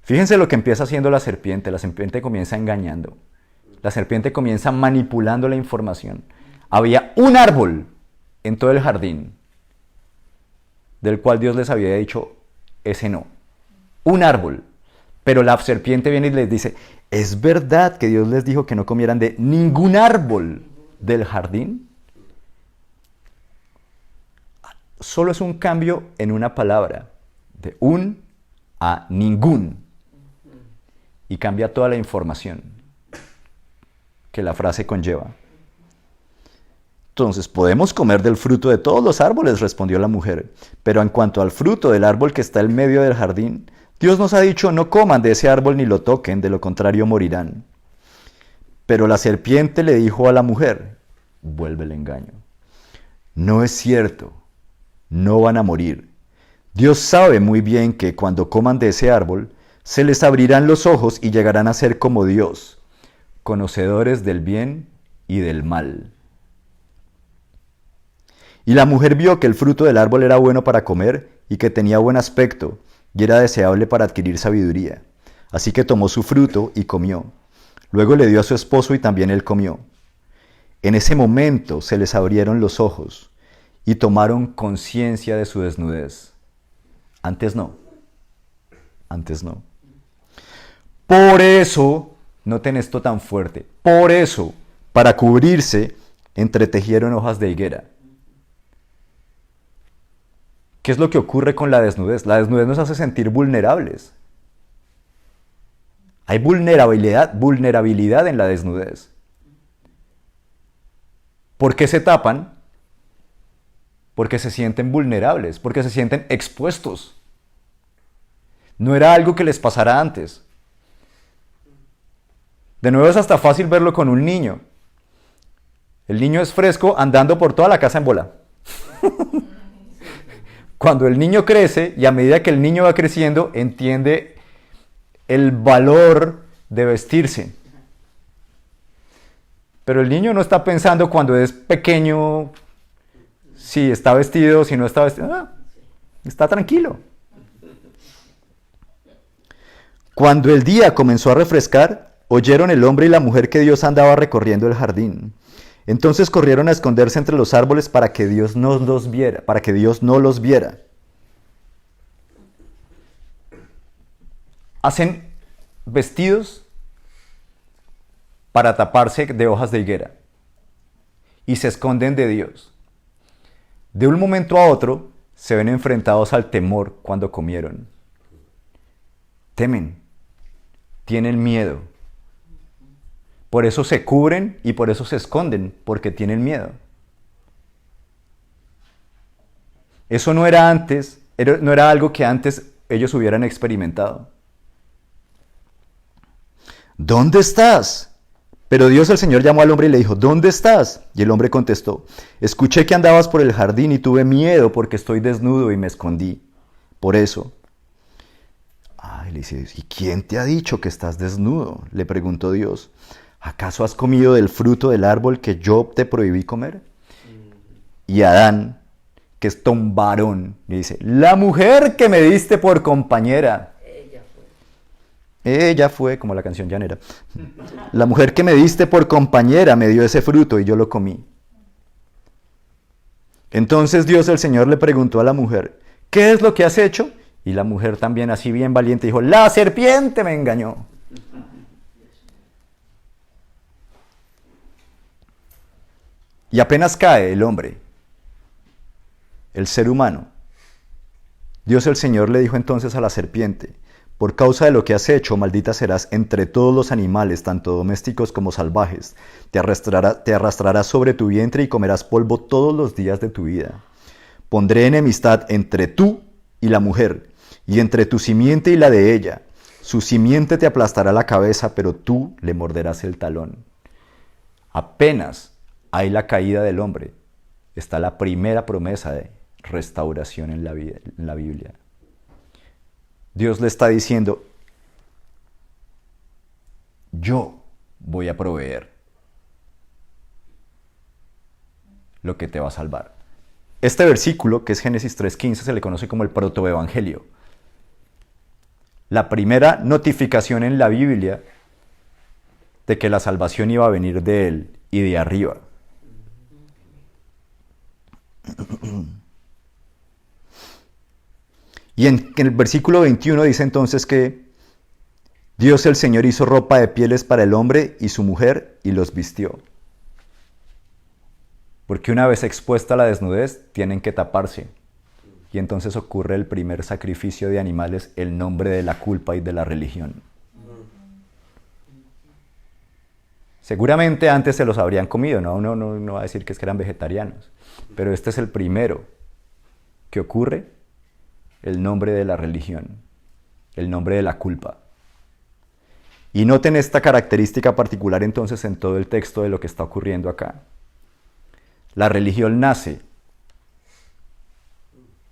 Fíjense lo que empieza haciendo la serpiente comienza engañando. La serpiente comienza manipulando la información. Había un árbol en todo el jardín, del cual Dios les había dicho, ese no. Un árbol. Pero la serpiente viene y les dice, ¿es verdad que Dios les dijo que no comieran de ningún árbol del jardín? Solo es un cambio en una palabra, de un a ningún. Y cambia toda la información que la frase conlleva. Entonces, podemos comer del fruto de todos los árboles, respondió la mujer, pero en cuanto al fruto del árbol que está en medio del jardín, Dios nos ha dicho, no coman de ese árbol ni lo toquen, de lo contrario morirán. Pero la serpiente le dijo a la mujer, vuelve el engaño, no es cierto, no van a morir. Dios sabe muy bien que cuando coman de ese árbol, se les abrirán los ojos y llegarán a ser como Dios, conocedores del bien y del mal. Y la mujer vio que el fruto del árbol era bueno para comer y que tenía buen aspecto y era deseable para adquirir sabiduría. Así que tomó su fruto y comió. Luego le dio a su esposo y también él comió. En ese momento se les abrieron los ojos y tomaron conciencia de su desnudez. Antes no. Antes no. Por eso, noten esto tan fuerte, por eso, para cubrirse, entretejieron hojas de higuera. ¿Qué es lo que ocurre con la desnudez? La desnudez nos hace sentir vulnerables. Hay vulnerabilidad en la desnudez. ¿Por qué se tapan? Porque se sienten vulnerables, porque se sienten expuestos. No era algo que les pasara antes. De nuevo es hasta fácil verlo con un niño. El niño es fresco andando por toda la casa en bola. Cuando el niño crece y a medida que el niño va creciendo, entiende el valor de vestirse. Pero el niño no está pensando cuando es pequeño si está vestido, si no está vestido. Está tranquilo. Cuando el día comenzó a refrescar, oyeron el hombre y la mujer que Dios andaba recorriendo el jardín. Entonces corrieron a esconderse entre los árboles para que Dios no los viera. Hacen vestidos para taparse de hojas de higuera y se esconden de Dios. De un momento a otro se ven enfrentados al temor cuando comieron. Temen, tienen miedo. Por eso se cubren y por eso se esconden, porque tienen miedo. Eso no era antes, no era algo que antes ellos hubieran experimentado. ¿Dónde estás? Pero Dios el Señor llamó al hombre y le dijo, ¿dónde estás? Y el hombre contestó, escuché que andabas por el jardín y tuve miedo porque estoy desnudo y me escondí. Por eso. Le dice, ¿y quién te ha dicho que estás desnudo? Le preguntó Dios. ¿Acaso has comido del fruto del árbol que yo te prohibí comer? Y Adán, que es un varón, le dice, la mujer que me diste por compañera. Ella fue, como la canción llanera. La mujer que me diste por compañera me dio ese fruto y yo lo comí. Entonces Dios el Señor le preguntó a la mujer, ¿qué es lo que has hecho? Y la mujer también así bien valiente dijo, la serpiente me engañó. Y apenas cae el hombre, el ser humano, Dios el Señor le dijo entonces a la serpiente, por causa de lo que has hecho, maldita serás entre todos los animales, tanto domésticos como salvajes. Te arrastrarás sobre tu vientre y comerás polvo todos los días de tu vida. Pondré enemistad entre tú y la mujer, y entre tu simiente y la de ella. Su simiente te aplastará la cabeza, pero tú le morderás el talón. Apenas hay la caída del hombre, está la primera promesa de restauración en la Biblia. Dios le está diciendo, yo voy a proveer lo que te va a salvar. Este versículo, que es Génesis 3:15, se le conoce como el protoevangelio. La primera notificación en la Biblia de que la salvación iba a venir de Él y de arriba. Y en el versículo 21 dice entonces que Dios el Señor hizo ropa de pieles para el hombre y su mujer y los vistió. Porque una vez expuesta la desnudez, tienen que taparse. Y entonces ocurre el primer sacrificio de animales en nombre de la culpa y de la religión. Seguramente antes se los habrían comido, no va a decir que es que eran vegetarianos. Pero este es el primero que ocurre, el nombre de la religión, el nombre de la culpa. Y noten esta característica particular entonces en todo el texto de lo que está ocurriendo acá. La religión nace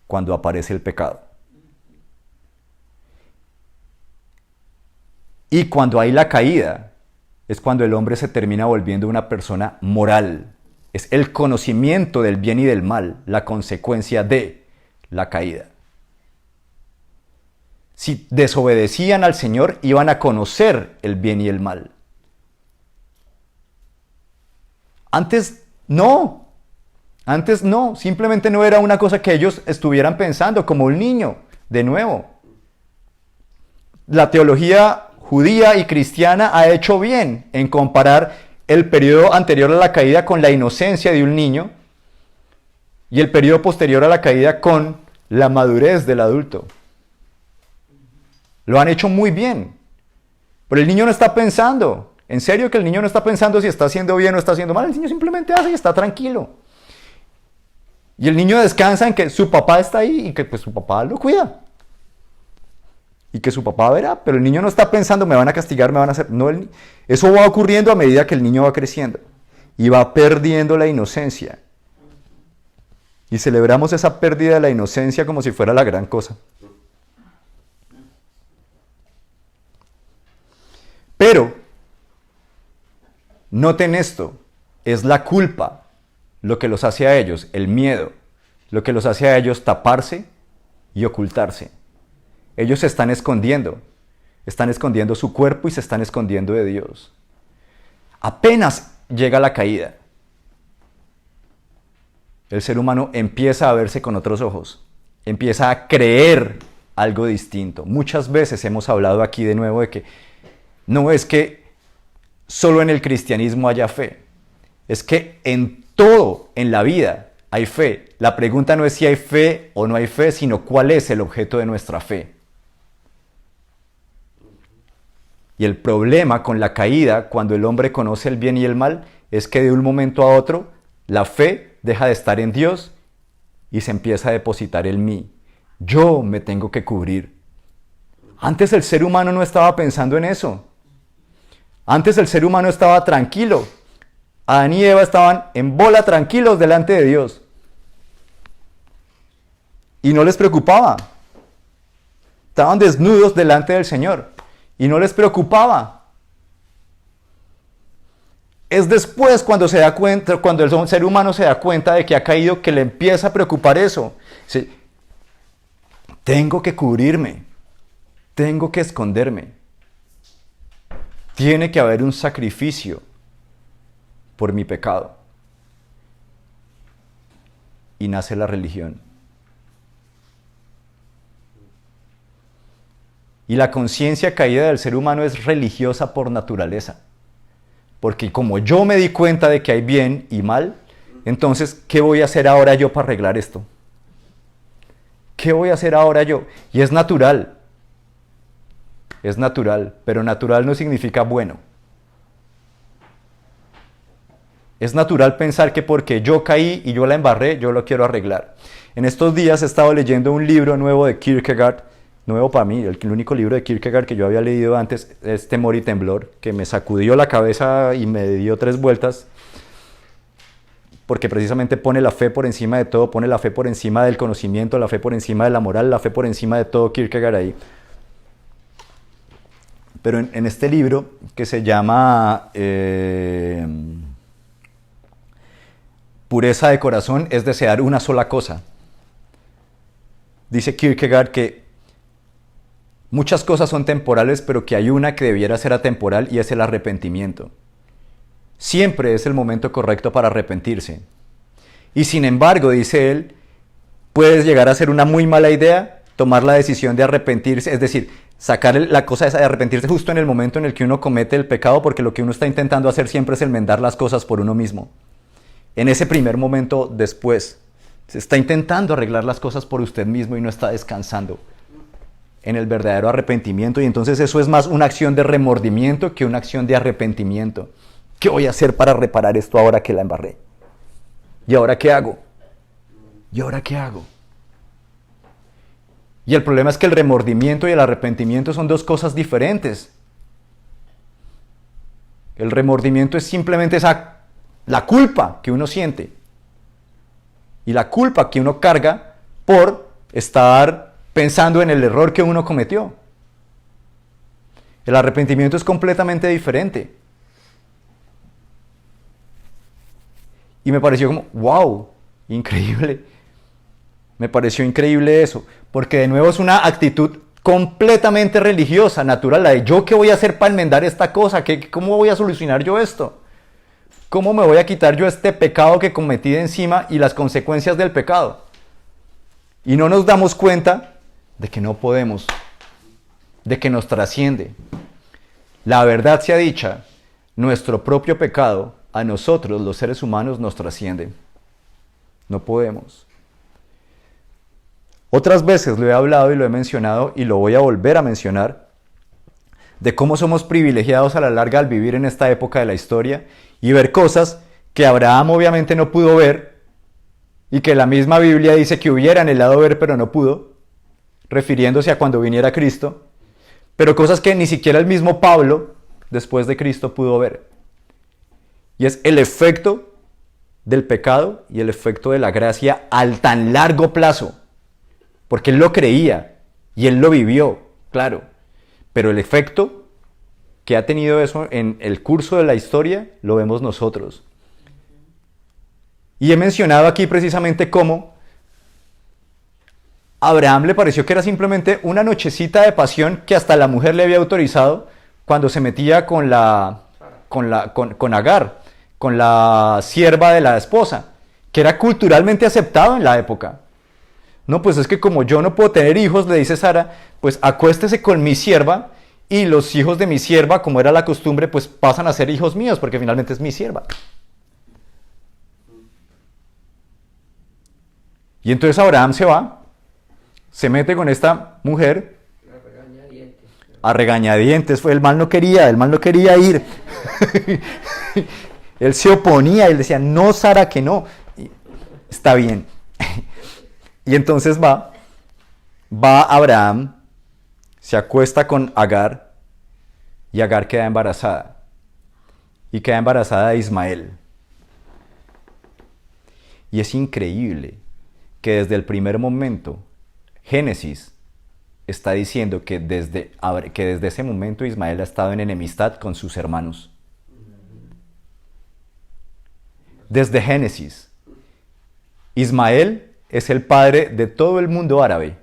cuando aparece el pecado. Y cuando hay la caída, es cuando el hombre se termina volviendo una persona moral. Es el conocimiento del bien y del mal, la consecuencia de la caída. Si desobedecían al Señor, iban a conocer el bien y el mal. Antes no, simplemente no era una cosa que ellos estuvieran pensando como un niño, de nuevo. La teología judía y cristiana ha hecho bien en comparar el periodo anterior a la caída con la inocencia de un niño y el periodo posterior a la caída con la madurez del adulto. Lo han hecho muy bien. Pero el niño no está pensando. En serio que el niño no está pensando si está haciendo bien o está haciendo mal. El niño simplemente hace y está tranquilo. Y el niño descansa en que su papá está ahí y que pues su papá lo cuida. Y que su papá verá. Pero el niño no está pensando, me van a castigar, me van a hacer... No, eso va ocurriendo a medida que el niño va creciendo. Y va perdiendo la inocencia. Y celebramos esa pérdida de la inocencia como si fuera la gran cosa. Pero, noten esto, es la culpa lo que los hace a ellos, el miedo, lo que los hace a ellos taparse y ocultarse. Ellos se están escondiendo, Están escondiendo su cuerpo y se están escondiendo de Dios. Apenas llega la caída, el ser humano empieza a verse con otros ojos, empieza a creer algo distinto. Muchas veces hemos hablado aquí de nuevo de que no es que solo en el cristianismo haya fe, es que en todo en la vida hay fe. La pregunta no es si hay fe o no hay fe, sino cuál es el objeto de nuestra fe. Y el problema con la caída, cuando el hombre conoce el bien y el mal, es que de un momento a otro la fe deja de estar en Dios y se empieza a depositar en mí. Yo me tengo que cubrir. Antes el ser humano no estaba pensando en eso. Antes el ser humano estaba tranquilo. Adán y Eva estaban en bola tranquilos delante de Dios. Y no les preocupaba. Estaban desnudos delante del Señor. Y no les preocupaba. Es después cuando se da cuenta, cuando el ser humano se da cuenta de que ha caído, que le empieza a preocupar eso. Dice, tengo que cubrirme. Tengo que esconderme. Tiene que haber un sacrificio por mi pecado. Y nace la religión. Y la conciencia caída del ser humano es religiosa por naturaleza. Porque como yo me di cuenta de que hay bien y mal, entonces, ¿qué voy a hacer ahora yo para arreglar esto? ¿Qué voy a hacer ahora yo? Y es natural. Es natural, pero natural no significa bueno. Es natural pensar que porque yo caí y yo la embarré, yo lo quiero arreglar. En estos días he estado leyendo un libro nuevo de Kierkegaard, nuevo para mí, el único libro de Kierkegaard que yo había leído antes es Temor y Temblor, que me sacudió la cabeza y me dio 3 vueltas, porque precisamente pone la fe por encima de todo, pone la fe por encima del conocimiento, la fe por encima de la moral, la fe por encima de todo Kierkegaard ahí. Pero en este libro, que se llama Pureza de corazón, es desear una sola cosa. Dice Kierkegaard que muchas cosas son temporales, pero que hay una que debiera ser atemporal y es el arrepentimiento. Siempre es el momento correcto para arrepentirse. Y sin embargo, dice él, puedes llegar a ser una muy mala idea tomar la decisión de arrepentirse, es decir, sacar la cosa esa de arrepentirse justo en el momento en el que uno comete el pecado, porque lo que uno está intentando hacer siempre es enmendar las cosas por uno mismo. En ese primer momento después, se está intentando arreglar las cosas por usted mismo y no está descansando en el verdadero arrepentimiento, y entonces eso es más una acción de remordimiento que una acción de arrepentimiento. ¿Qué voy a hacer para reparar esto ahora que la embarré? ¿Y ahora qué hago? ¿Y ahora qué hago? Y el problema es que el remordimiento y el arrepentimiento son 2 cosas diferentes. El remordimiento es simplemente la culpa que uno siente. Y la culpa que uno carga por estar pensando en el error que uno cometió. El arrepentimiento es completamente diferente. Y me pareció como, wow, increíble. Me pareció increíble eso, porque de nuevo es una actitud completamente religiosa, natural, la de yo qué voy a hacer para enmendar esta cosa, ¿cómo voy a solucionar yo esto? ¿Cómo me voy a quitar yo este pecado que cometí de encima y las consecuencias del pecado? Y no nos damos cuenta de que no podemos, de que nos trasciende. La verdad sea dicha, nuestro propio pecado a nosotros, los seres humanos, nos trasciende. No podemos. Otras veces lo he hablado y lo he mencionado y lo voy a volver a mencionar, de cómo somos privilegiados a la larga al vivir en esta época de la historia y ver cosas que Abraham obviamente no pudo ver y que la misma Biblia dice que hubiera anhelado ver pero no pudo, refiriéndose a cuando viniera Cristo, pero cosas que ni siquiera el mismo Pablo, después de Cristo, pudo ver. Y es el efecto del pecado y el efecto de la gracia al tan largo plazo. Porque él lo creía y él lo vivió, claro. Pero el efecto que ha tenido eso en el curso de la historia lo vemos nosotros. Y he mencionado aquí precisamente cómo a Abraham le pareció que era simplemente una nochecita de pasión que hasta la mujer le había autorizado cuando se metía con Agar, con la sierva de la esposa, que era culturalmente aceptado en la época. No, pues es que como yo no puedo tener hijos, le dice Sara, pues acuéstese con mi sierva y los hijos de mi sierva, como era la costumbre, pues pasan a ser hijos míos, porque finalmente es mi sierva. Y entonces Abraham se va, se mete con esta mujer a regañadientes. El mal no quería ir. Él se oponía, él decía, no, Sara, que no. Está bien. Y entonces va Abraham, se acuesta con Agar, y Agar queda embarazada. Y queda embarazada de Ismael. Y es increíble que desde el primer momento, Génesis está diciendo que desde ese momento Ismael ha estado en enemistad con sus hermanos. Desde Génesis, Ismael es el padre de todo el mundo árabe.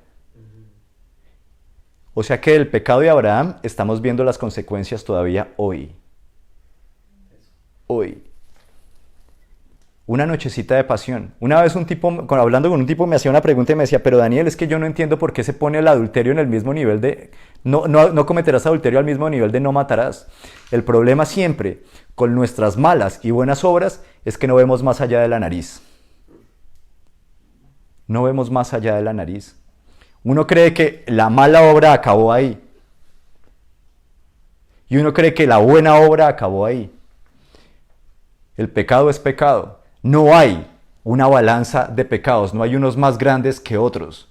O sea que del pecado de Abraham estamos viendo las consecuencias todavía hoy. Hoy. Una nochecita de pasión. Una vez hablando con un tipo me hacía una pregunta y me decía, pero Daniel, es que yo no entiendo por qué se pone el adulterio en el mismo nivel de... No cometerás adulterio al mismo nivel de no matarás. El problema siempre con nuestras malas y buenas obras es que no vemos más allá de la nariz. No vemos más allá de la nariz. Uno cree que la mala obra acabó ahí. Y uno cree que la buena obra acabó ahí. El pecado es pecado. No hay una balanza de pecados. No hay unos más grandes que otros.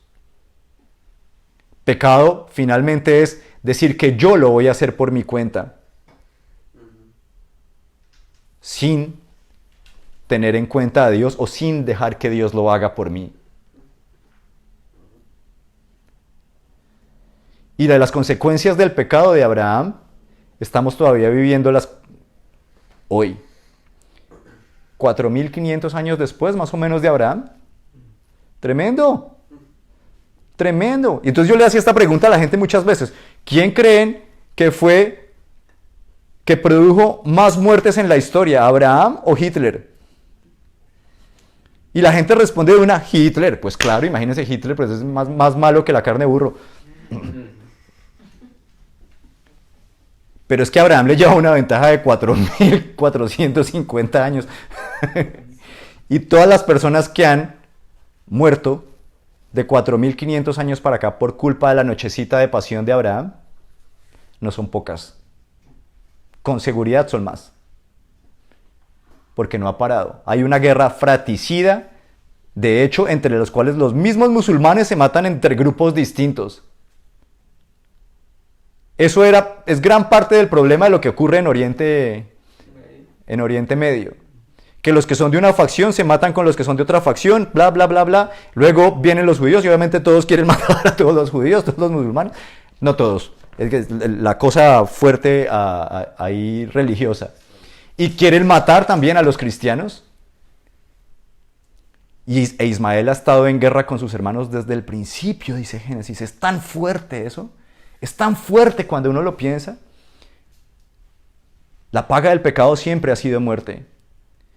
Pecado finalmente es decir que yo lo voy a hacer por mi cuenta. Sin tener en cuenta a Dios o sin dejar que Dios lo haga por mí. Y de las consecuencias del pecado de Abraham, estamos todavía viviéndolas hoy. 4.500 años después, más o menos, de Abraham. Tremendo. Tremendo. Y entonces yo le hacía esta pregunta a la gente muchas veces. ¿Quién creen que produjo más muertes en la historia? ¿Abraham o Hitler? Y la gente responde de una, Hitler. Pues claro, imagínense Hitler, pues es más malo que la carne de burro. Pero es que Abraham le lleva una ventaja de 4.450 años. Y todas las personas que han muerto de 4.500 años para acá por culpa de la nochecita de pasión de Abraham, no son pocas. Con seguridad son más. Porque no ha parado. Hay una guerra fratricida, de hecho, entre los cuales los mismos musulmanes se matan entre grupos distintos. Eso es gran parte del problema de lo que ocurre en Oriente Medio. Que los que son de una facción se matan con los que son de otra facción, bla, bla, bla, bla. Luego vienen los judíos y obviamente todos quieren matar a todos los judíos, todos los musulmanes. No todos. Es que la cosa fuerte ahí religiosa. Y quieren matar también a los cristianos. E Ismael ha estado en guerra con sus hermanos desde el principio, dice Génesis. Es tan fuerte eso. Es tan fuerte cuando uno lo piensa. La paga del pecado siempre ha sido muerte.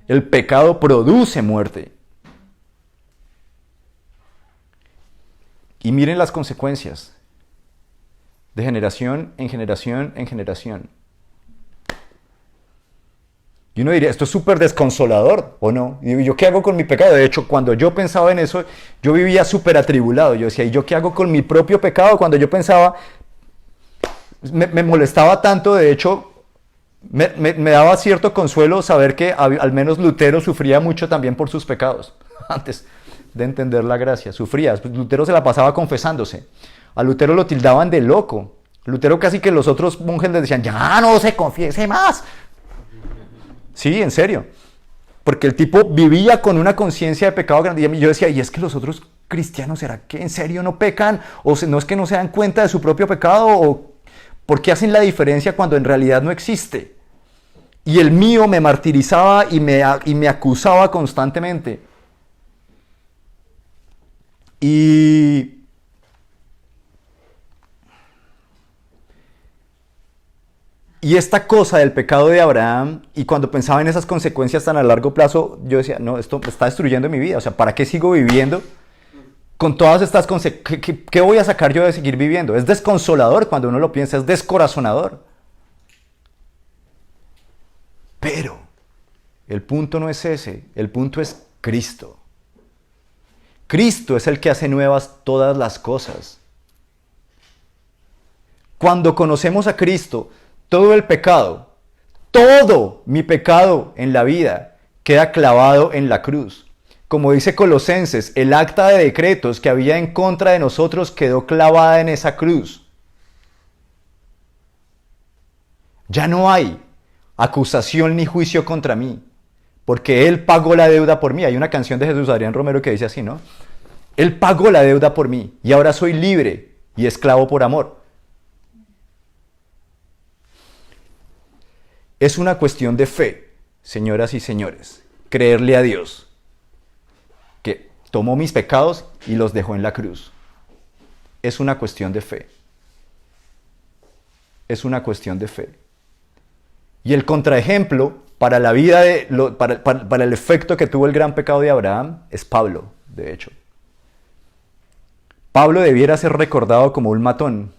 El pecado produce muerte. Y miren las consecuencias. De generación en generación en generación. Y uno diría, esto es súper desconsolador, ¿o no? ¿Y yo qué hago con mi pecado? De hecho, cuando yo pensaba en eso, yo vivía súper atribulado. Yo decía, ¿y yo qué hago con mi propio pecado? Cuando yo pensaba... Me molestaba tanto, de hecho, me daba cierto consuelo saber que al menos Lutero sufría mucho también por sus pecados, antes de entender la gracia, sufría. Lutero se la pasaba confesándose. A Lutero lo tildaban de loco. Lutero casi que los otros monjes le decían, ya no se confiese más. Sí, en serio. Porque el tipo vivía con una conciencia de pecado grande. Y yo decía, ¿y es que los otros cristianos, será que en serio no pecan? ¿O no es que no se dan cuenta de su propio pecado? ¿O por qué hacen la diferencia cuando en realidad no existe? Y el mío me martirizaba y me acusaba constantemente. Y Y esta cosa del pecado de Abraham, y cuando pensaba en esas consecuencias tan a largo plazo, yo decía, no, esto está destruyendo mi vida. O sea, ¿para qué sigo viviendo con todas estas consecuencias? ¿Qué voy a sacar yo de seguir viviendo? Es desconsolador cuando uno lo piensa, es descorazonador. Pero el punto no es ese, el punto es Cristo. Cristo es el que hace nuevas todas las cosas. Cuando conocemos a Cristo, todo el pecado, todo mi pecado en la vida queda clavado en la cruz. Como dice Colosenses, el acta de decretos que había en contra de nosotros quedó clavada en esa cruz. Ya no hay acusación ni juicio contra mí, porque Él pagó la deuda por mí. Hay una canción de Jesús Adrián Romero que dice así, ¿no? Él pagó la deuda por mí y ahora soy libre y esclavo por amor. Es una cuestión de fe, señoras y señores, creerle a Dios, que tomó mis pecados y los dejó en la cruz. Es una cuestión de fe. Es una cuestión de fe. Y el contraejemplo para la vida para el efecto que tuvo el gran pecado de Abraham es Pablo, de hecho. Pablo debiera ser recordado como un matón.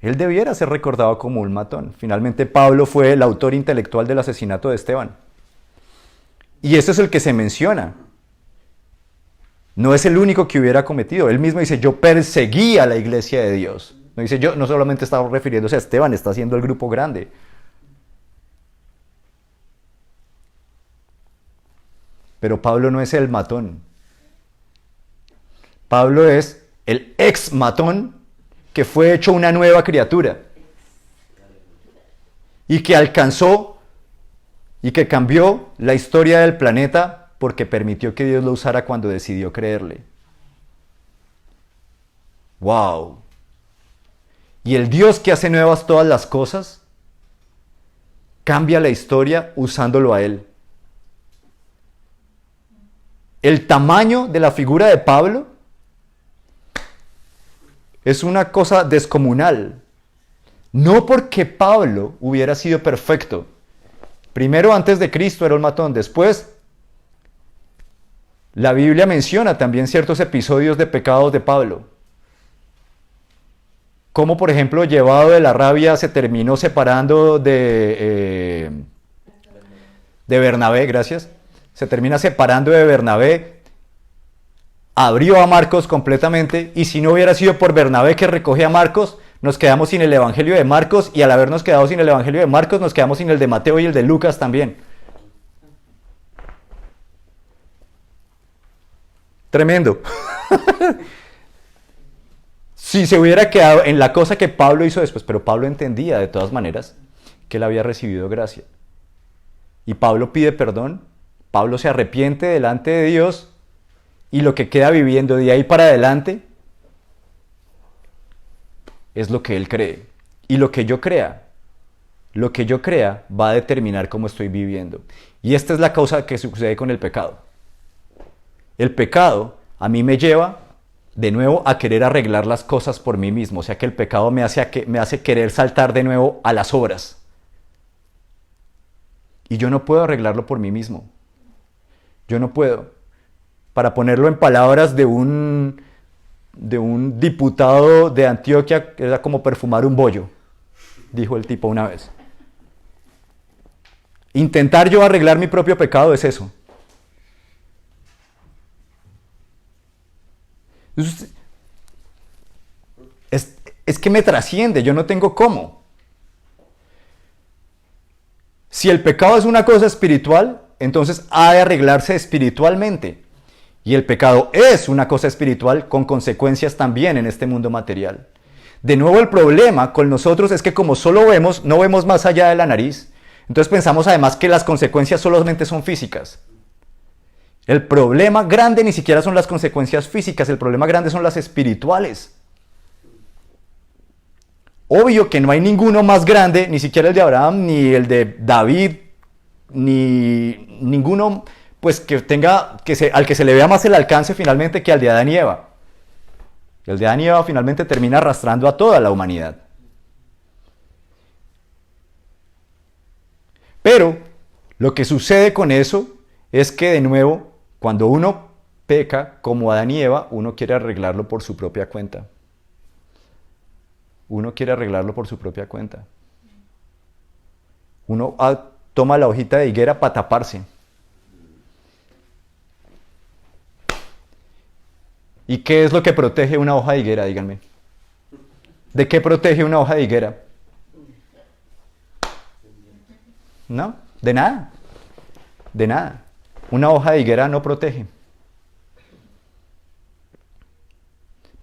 Él debiera ser recordado como un matón. Finalmente Pablo fue el autor intelectual del asesinato de Esteban. Y ese es el que se menciona. No es el único que hubiera cometido. Él mismo dice, yo perseguí a la iglesia de Dios. No dice yo, no solamente estaba refiriéndose a Esteban, está haciendo el grupo grande. Pero Pablo no es el matón. Pablo es el ex matón que fue hecho una nueva criatura y que alcanzó y que cambió la historia del planeta porque permitió que Dios lo usara cuando decidió creerle. ¡Wow! Y el Dios que hace nuevas todas las cosas cambia la historia usándolo a Él. El tamaño de la figura de Pablo es una cosa descomunal. No porque Pablo hubiera sido perfecto. Primero, antes de Cristo era un matón. Después, la Biblia menciona también ciertos episodios de pecados de Pablo. Como por ejemplo, llevado de la rabia, se terminó separando de Bernabé, gracias. Se termina separando de Bernabé. Abrió a Marcos completamente, y si no hubiera sido por Bernabé que recoge a Marcos, nos quedamos sin el Evangelio de Marcos, y al habernos quedado sin el Evangelio de Marcos, nos quedamos sin el de Mateo y el de Lucas también. Tremendo. Si se hubiera quedado en la cosa que Pablo hizo después, pero Pablo entendía de todas maneras que él había recibido gracia. Y Pablo pide perdón, Pablo se arrepiente delante de Dios, y lo que queda viviendo de ahí para adelante es lo que él cree. Y lo que yo crea va a determinar cómo estoy viviendo. Y esta es la causa que sucede con el pecado. El pecado a mí me lleva de nuevo a querer arreglar las cosas por mí mismo. O sea que el pecado me hace querer saltar de nuevo a las obras. Y yo no puedo arreglarlo por mí mismo. Yo no puedo. Para ponerlo en palabras de un diputado de Antioquia, era como perfumar un bollo, dijo el tipo una vez. Intentar yo arreglar mi propio pecado es eso. Es que me trasciende, yo no tengo cómo. Si el pecado es una cosa espiritual, entonces ha de arreglarse espiritualmente. Y el pecado es una cosa espiritual con consecuencias también en este mundo material. De nuevo, el problema con nosotros es que como solo vemos, no vemos más allá de la nariz. Entonces pensamos además que las consecuencias solamente son físicas. El problema grande ni siquiera son las consecuencias físicas, el problema grande son las espirituales. Obvio que no hay ninguno más grande, ni siquiera el de Abraham, ni el de David, ni ninguno pues al que se le vea más el alcance finalmente que al de Adán y Eva. El de Adán y Eva finalmente termina arrastrando a toda la humanidad. Pero lo que sucede con eso es que de nuevo, cuando uno peca como Adán y Eva, uno quiere arreglarlo por su propia cuenta. Uno quiere arreglarlo por su propia cuenta. Uno toma la hojita de higuera para taparse. ¿Y qué es lo que protege una hoja de higuera? Díganme. ¿De qué protege una hoja de higuera? No, de nada. De nada. Una hoja de higuera no protege.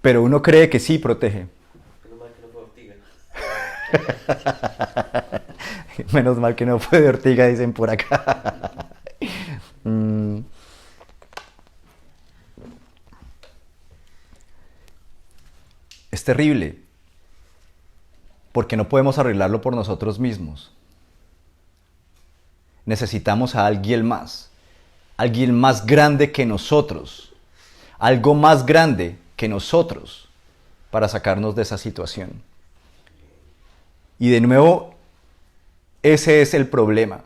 Pero uno cree que sí protege. Menos mal que no fue de ortiga, dicen por acá. Es terrible, porque no podemos arreglarlo por nosotros mismos. Necesitamos a alguien más grande que nosotros, algo más grande que nosotros para sacarnos de esa situación. Y de nuevo, ese es el problema.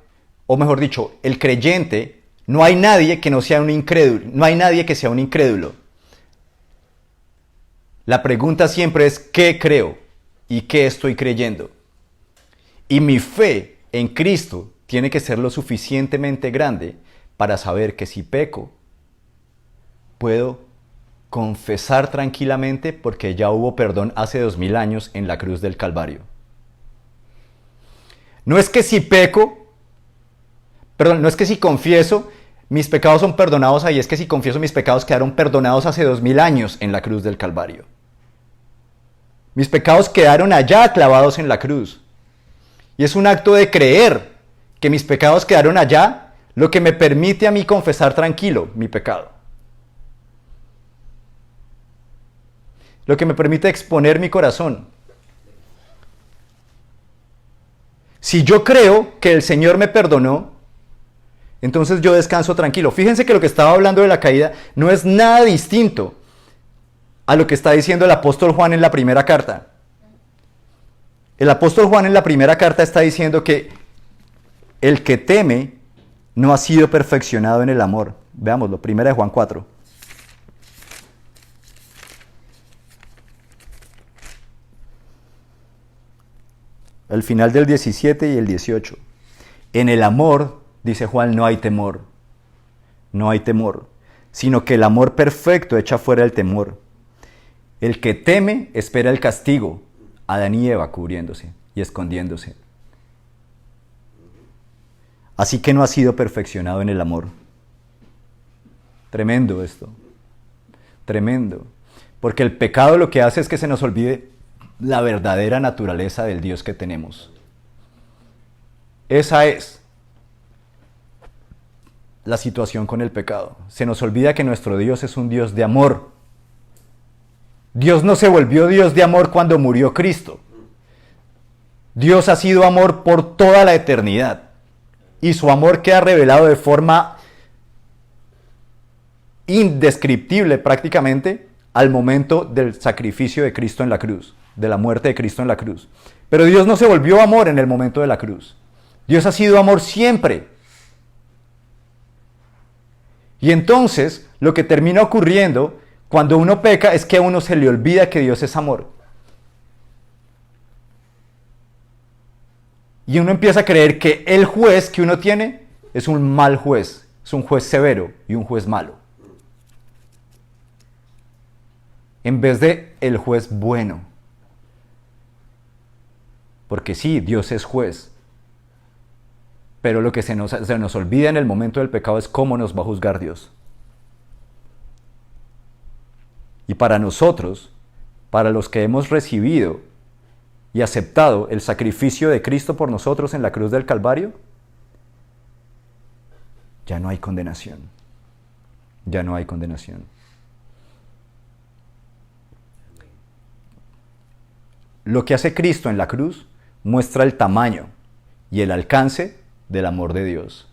O mejor dicho, el creyente, no hay nadie que no sea un incrédulo, no hay nadie que sea un incrédulo. La pregunta siempre es, ¿qué creo? ¿Y qué estoy creyendo? Y mi fe en Cristo tiene que ser lo suficientemente grande para saber que si peco, puedo confesar tranquilamente porque ya hubo perdón hace 2000 años en la cruz del Calvario. No es que si peco, no es que si confieso, mis pecados son perdonados ahí, es que si confieso mis pecados quedaron perdonados hace 2000 años en la cruz del Calvario. Mis pecados quedaron allá clavados en la cruz. Y es un acto de creer que mis pecados quedaron allá, lo que me permite a mí confesar tranquilo mi pecado. Lo que me permite exponer mi corazón. Si yo creo que el Señor me perdonó, entonces yo descanso tranquilo. Fíjense que lo que estaba hablando de la caída no es nada distinto a lo que está diciendo el apóstol Juan en la primera carta. El apóstol Juan en la primera carta está diciendo que el que teme no ha sido perfeccionado en el amor. Veámoslo, primera de Juan 4. Al final del 17 y el 18. En el amor, dice Juan, no hay temor. No hay temor, sino que el amor perfecto echa fuera el temor. El que teme espera el castigo. Adán y Eva cubriéndose y escondiéndose. Así que no ha sido perfeccionado en el amor. Tremendo esto. Tremendo. Porque el pecado lo que hace es que se nos olvide la verdadera naturaleza del Dios que tenemos. Esa es la situación con el pecado. Se nos olvida que nuestro Dios es un Dios de amor. Dios no se volvió Dios de amor cuando murió Cristo. Dios ha sido amor por toda la eternidad. Y su amor queda revelado de forma indescriptible prácticamente al momento del sacrificio de Cristo en la cruz, de la muerte de Cristo en la cruz. Pero Dios no se volvió amor en el momento de la cruz. Dios ha sido amor siempre. Y entonces lo que termina ocurriendo cuando uno peca es que a uno se le olvida que Dios es amor. Y uno empieza a creer que el juez que uno tiene es un mal juez, es un juez severo y un juez malo. En vez de el juez bueno. Porque sí, Dios es juez. Pero lo que se nos olvida en el momento del pecado es cómo nos va a juzgar Dios. Y para nosotros, para los que hemos recibido y aceptado el sacrificio de Cristo por nosotros en la cruz del Calvario, ya no hay condenación. Ya no hay condenación. Lo que hace Cristo en la cruz muestra el tamaño y el alcance del amor de Dios.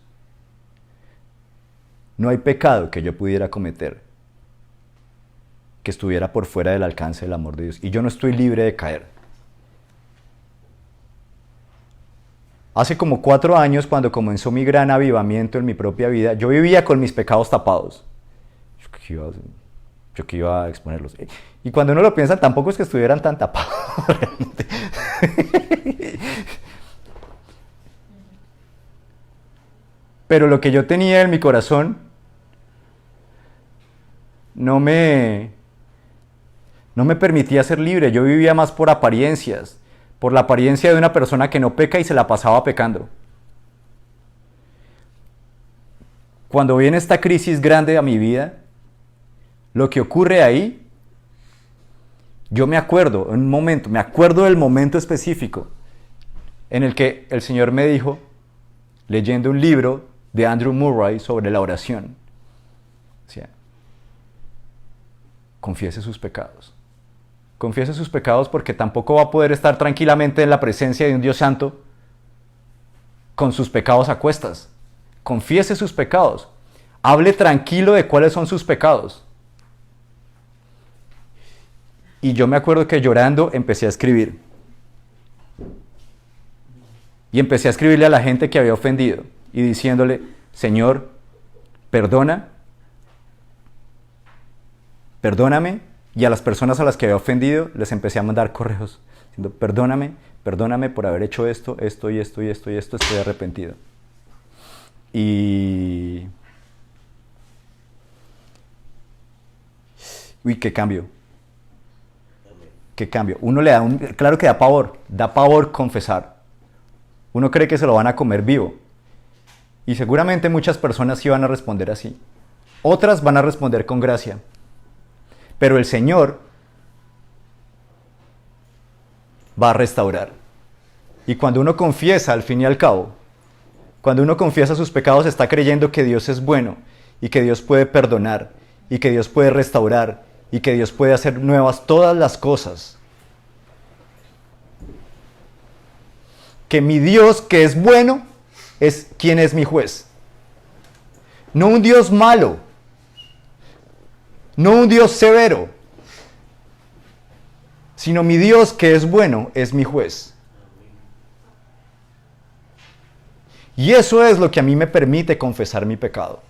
No hay pecado que yo pudiera cometer que estuviera por fuera del alcance del amor de Dios. Y yo no estoy libre de caer. Hace como 4 años, cuando comenzó mi gran avivamiento en mi propia vida, yo vivía con mis pecados tapados. Yo que iba a exponerlos. Y cuando uno lo piensa, tampoco es que estuvieran tan tapados realmente. Pero lo que yo tenía en mi corazón no me permitía ser libre. Yo vivía más por apariencias, por la apariencia de una persona que no peca y se la pasaba pecando. Cuando viene esta crisis grande a mi vida, lo que ocurre ahí, yo me acuerdo del momento específico en el que el Señor me dijo, leyendo un libro de Andrew Murray sobre la oración, decía, confiese sus pecados. Confiese sus pecados porque tampoco va a poder estar tranquilamente en la presencia de un Dios santo con sus pecados a cuestas. Confiese sus pecados. Hable tranquilo de cuáles son sus pecados. Y yo me acuerdo que llorando empecé a escribir. Y empecé a escribirle a la gente que había ofendido y diciéndole, Señor, perdóname, y a las personas a las que había ofendido les empecé a mandar correos diciendo, perdóname por haber hecho esto, estoy arrepentido. Y... Uy, qué cambio. Qué cambio. Uno le da claro que da pavor confesar. Uno cree que se lo van a comer vivo. Y seguramente muchas personas sí van a responder así. Otras van a responder con gracia. Pero el Señor va a restaurar. Y cuando uno confiesa, al fin y al cabo, cuando uno confiesa sus pecados, está creyendo que Dios es bueno y que Dios puede perdonar y que Dios puede restaurar y que Dios puede hacer nuevas todas las cosas. Que mi Dios, que es bueno, es quien es mi juez. No un Dios malo. No un Dios severo, sino mi Dios que es bueno, es mi juez. Y eso es lo que a mí me permite confesar mi pecado.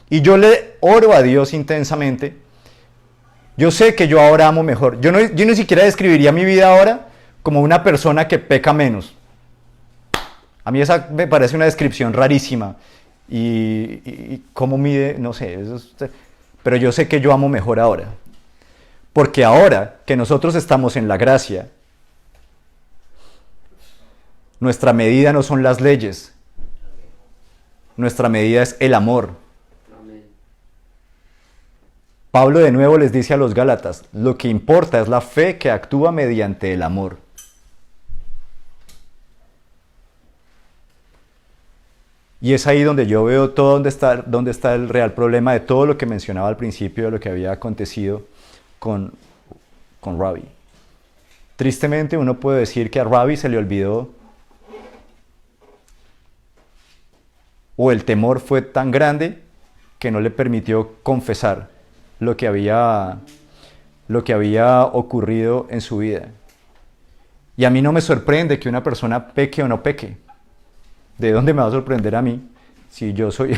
Y yo le oro a Dios intensamente. Yo sé que yo ahora amo mejor. Yo ni siquiera describiría mi vida ahora como una persona que peca menos. A mí esa me parece una descripción rarísima. Y cómo mide, no sé, eso es... Pero yo sé que yo amo mejor ahora. Porque ahora que nosotros estamos en la gracia, nuestra medida no son las leyes. Nuestra medida es el amor. Pablo de nuevo les dice a los Gálatas, lo que importa es la fe que actúa mediante el amor. Y es ahí donde yo veo todo dónde está el real problema de todo lo que mencionaba al principio, de lo que había acontecido con Ravi. Tristemente uno puede decir que a Ravi se le olvidó, o el temor fue tan grande que no le permitió confesar lo que había ocurrido en su vida. Y a mí no me sorprende que una persona peque o no peque. ¿De dónde me va a sorprender a mí si yo soy...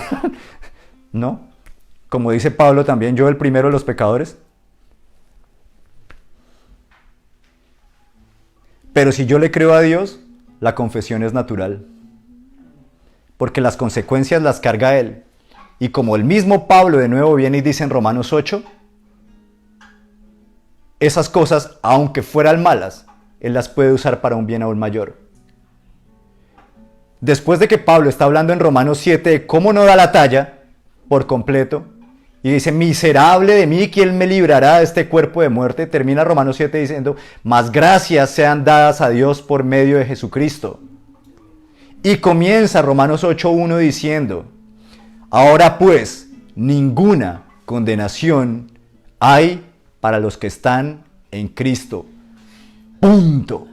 ¿No? Como dice Pablo también, yo el primero de los pecadores. Pero si yo le creo a Dios, la confesión es natural. Porque las consecuencias las carga Él. Y como el mismo Pablo de nuevo viene y dice en Romanos 8, esas cosas, aunque fueran malas, Él las puede usar para un bien aún mayor. Después de que Pablo está hablando en Romanos 7 de cómo no da la talla por completo, y dice, miserable de mí, ¿quién me librará de este cuerpo de muerte? Termina Romanos 7 diciendo, mas gracias sean dadas a Dios por medio de Jesucristo. Y comienza Romanos 8:1 diciendo, ahora pues, ninguna condenación hay para los que están en Cristo. Punto.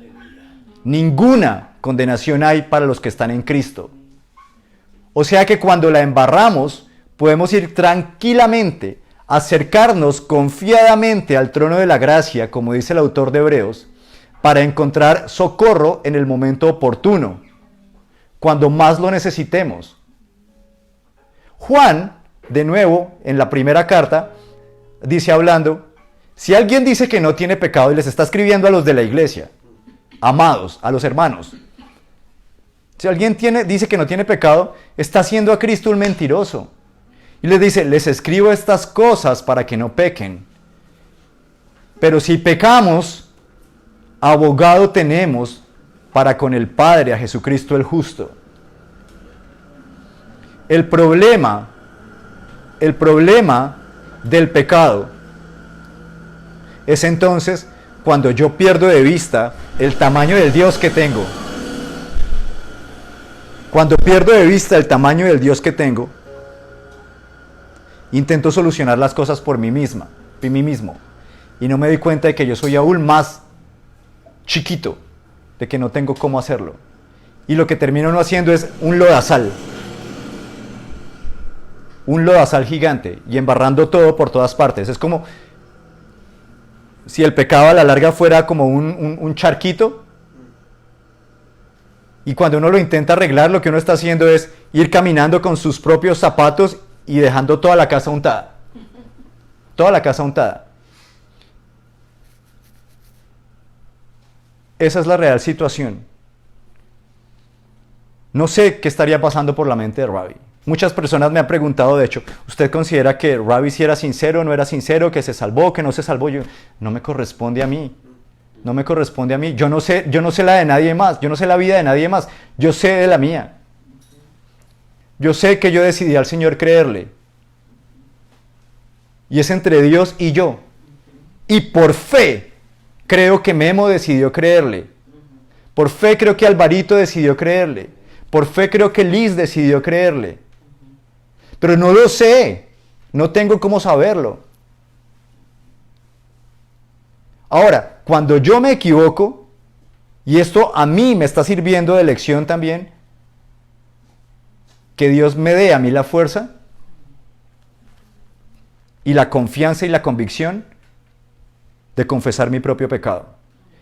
Ninguna condenación hay para los que están en Cristo. O sea que cuando la embarramos, podemos ir tranquilamente, acercarnos confiadamente al trono de la gracia, como dice el autor de Hebreos, para encontrar socorro en el momento oportuno. cuando más lo necesitemos. Juan, de nuevo, en la primera carta, dice hablando, si alguien dice que no tiene pecado y les está escribiendo a los de la iglesia, amados, a los hermanos, si alguien dice que no tiene pecado, está haciendo a Cristo un mentiroso. Y les dice, les escribo estas cosas para que no pequen. Pero si pecamos, abogado tenemos para con el Padre, a Jesucristo el justo. El problema del pecado es entonces cuando yo pierdo de vista el tamaño del Dios que tengo. Cuando pierdo de vista el tamaño del Dios que tengo, intento solucionar las cosas por mí mismo, y no me doy cuenta de que yo soy aún más chiquito, de que no tengo cómo hacerlo. Y lo que termino no haciendo es un lodazal gigante, y embarrando todo por todas partes. Es como si el pecado a la larga fuera como un charquito, y cuando uno lo intenta arreglar, lo que uno está haciendo es ir caminando con sus propios zapatos y dejando toda la casa untada. Toda la casa untada. Esa es la real situación. No sé qué estaría pasando por la mente de Ravi. Muchas personas me han preguntado, de hecho, ¿usted considera que Ravi si era sincero, no era sincero, que se salvó, que no se salvó? No me corresponde a mí. No me corresponde a mí. Yo no sé la de nadie más. Yo no sé la vida de nadie más. Yo sé de la mía. Yo sé que yo decidí al Señor creerle. Y es entre Dios y yo. Y por fe creo que Memo decidió creerle. Por fe creo que Alvarito decidió creerle. Por fe creo que Liz decidió creerle. Pero no lo sé. No tengo cómo saberlo. Ahora, cuando yo me equivoco, y esto a mí me está sirviendo de lección también, que Dios me dé a mí la fuerza y la confianza y la convicción de confesar mi propio pecado.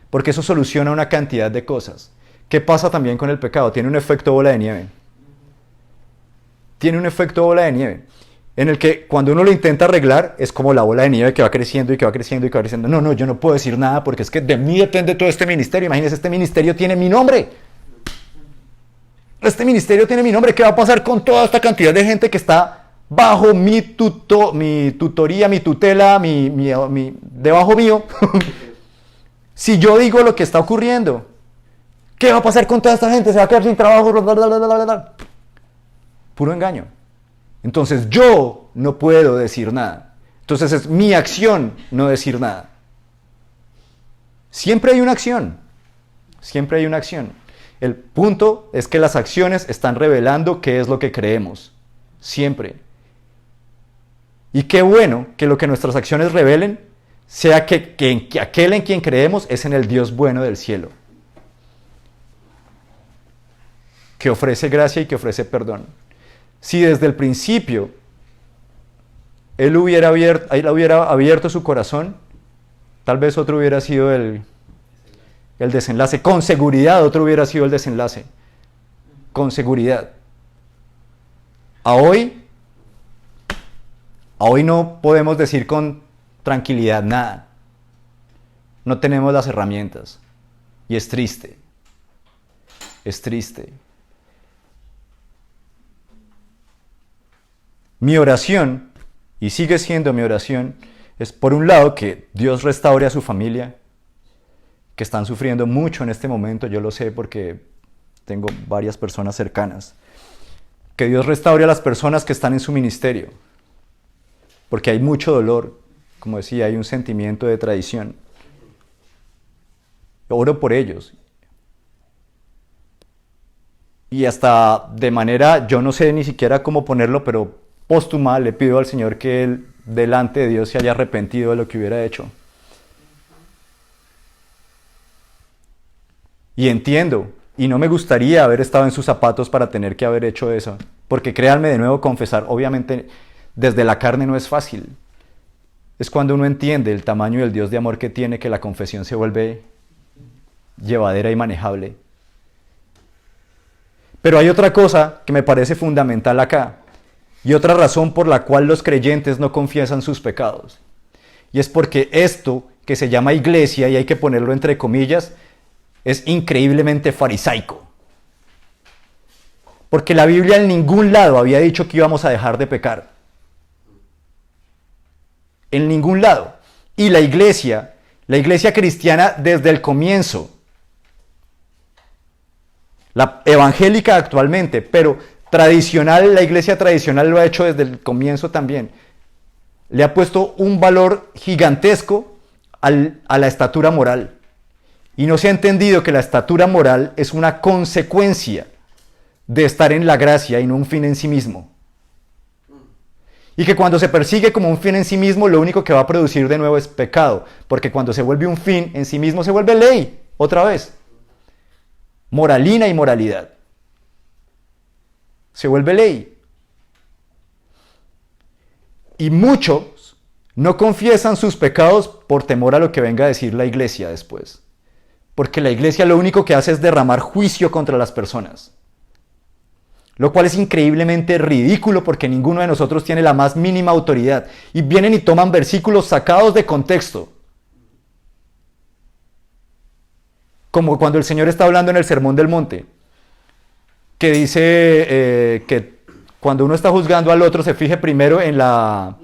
Porque eso soluciona una cantidad de cosas. ¿Qué pasa también con el pecado? Tiene un efecto bola de nieve. Tiene un efecto bola de nieve. En el que cuando uno lo intenta arreglar, es como la bola de nieve que va creciendo y que va creciendo y que va creciendo. No, yo no puedo decir nada porque es que de mí depende todo este ministerio. Imagínense, este ministerio tiene mi nombre. Este ministerio tiene mi nombre. ¿Qué va a pasar con toda esta cantidad de gente que está bajo mi tutoría, mi tutela, debajo mío? Si yo digo lo que está ocurriendo, ¿qué va a pasar con toda esta gente? ¿Se va a quedar sin trabajo? Puro engaño. Entonces yo no puedo decir nada. Entonces es mi acción no decir nada. Siempre hay una acción. Siempre hay una acción. El punto es que las acciones están revelando qué es lo que creemos. Siempre. Y qué bueno que lo que nuestras acciones revelen sea que aquel en quien creemos es en el Dios bueno del cielo, que ofrece gracia y que ofrece perdón. Si desde el principio él hubiera abierto su corazón, tal vez otro hubiera sido el desenlace. Con seguridad otro hubiera sido el desenlace. Con seguridad. A hoy no podemos decir con tranquilidad nada. No tenemos las herramientas. Y es triste. Es triste. Mi oración, y sigue siendo mi oración, es por un lado que Dios restaure a su familia, que están sufriendo mucho en este momento, yo lo sé porque tengo varias personas cercanas. Que Dios restaure a las personas que están en su ministerio, porque hay mucho dolor, como decía, hay un sentimiento de traición. Oro por ellos. Y hasta de manera, yo no sé ni siquiera cómo ponerlo, pero póstuma le pido al Señor que Él delante de Dios se haya arrepentido de lo que hubiera hecho. Y entiendo, y no me gustaría haber estado en sus zapatos para tener que haber hecho eso, porque créanme, de nuevo, confesar, obviamente desde la carne no es fácil. Es cuando uno entiende el tamaño del Dios de amor que tiene, que la confesión se vuelve llevadera y manejable. Pero hay otra cosa que me parece fundamental acá, y otra razón por la cual los creyentes no confiesan sus pecados. Y es porque esto que se llama iglesia, y hay que ponerlo entre comillas, es increíblemente farisaico. Porque la Biblia en ningún lado había dicho que íbamos a dejar de pecar. En ningún lado. Y la iglesia cristiana desde el comienzo, la evangélica actualmente, pero tradicional, la iglesia tradicional lo ha hecho desde el comienzo también, le ha puesto un valor gigantesco a la estatura moral. Y no se ha entendido que la estatura moral es una consecuencia de estar en la gracia y no un fin en sí mismo. Y que cuando se persigue como un fin en sí mismo, lo único que va a producir de nuevo es pecado. Porque cuando se vuelve un fin en sí mismo, se vuelve ley, otra vez. Moralina y moralidad. Se vuelve ley. Y muchos no confiesan sus pecados por temor a lo que venga a decir la iglesia después. Porque la iglesia lo único que hace es derramar juicio contra las personas. Lo cual es increíblemente ridículo porque ninguno de nosotros tiene la más mínima autoridad. Y vienen y toman versículos sacados de contexto. Como cuando el Señor está hablando en el Sermón del Monte, que dice que cuando uno está juzgando al otro se fije primero en la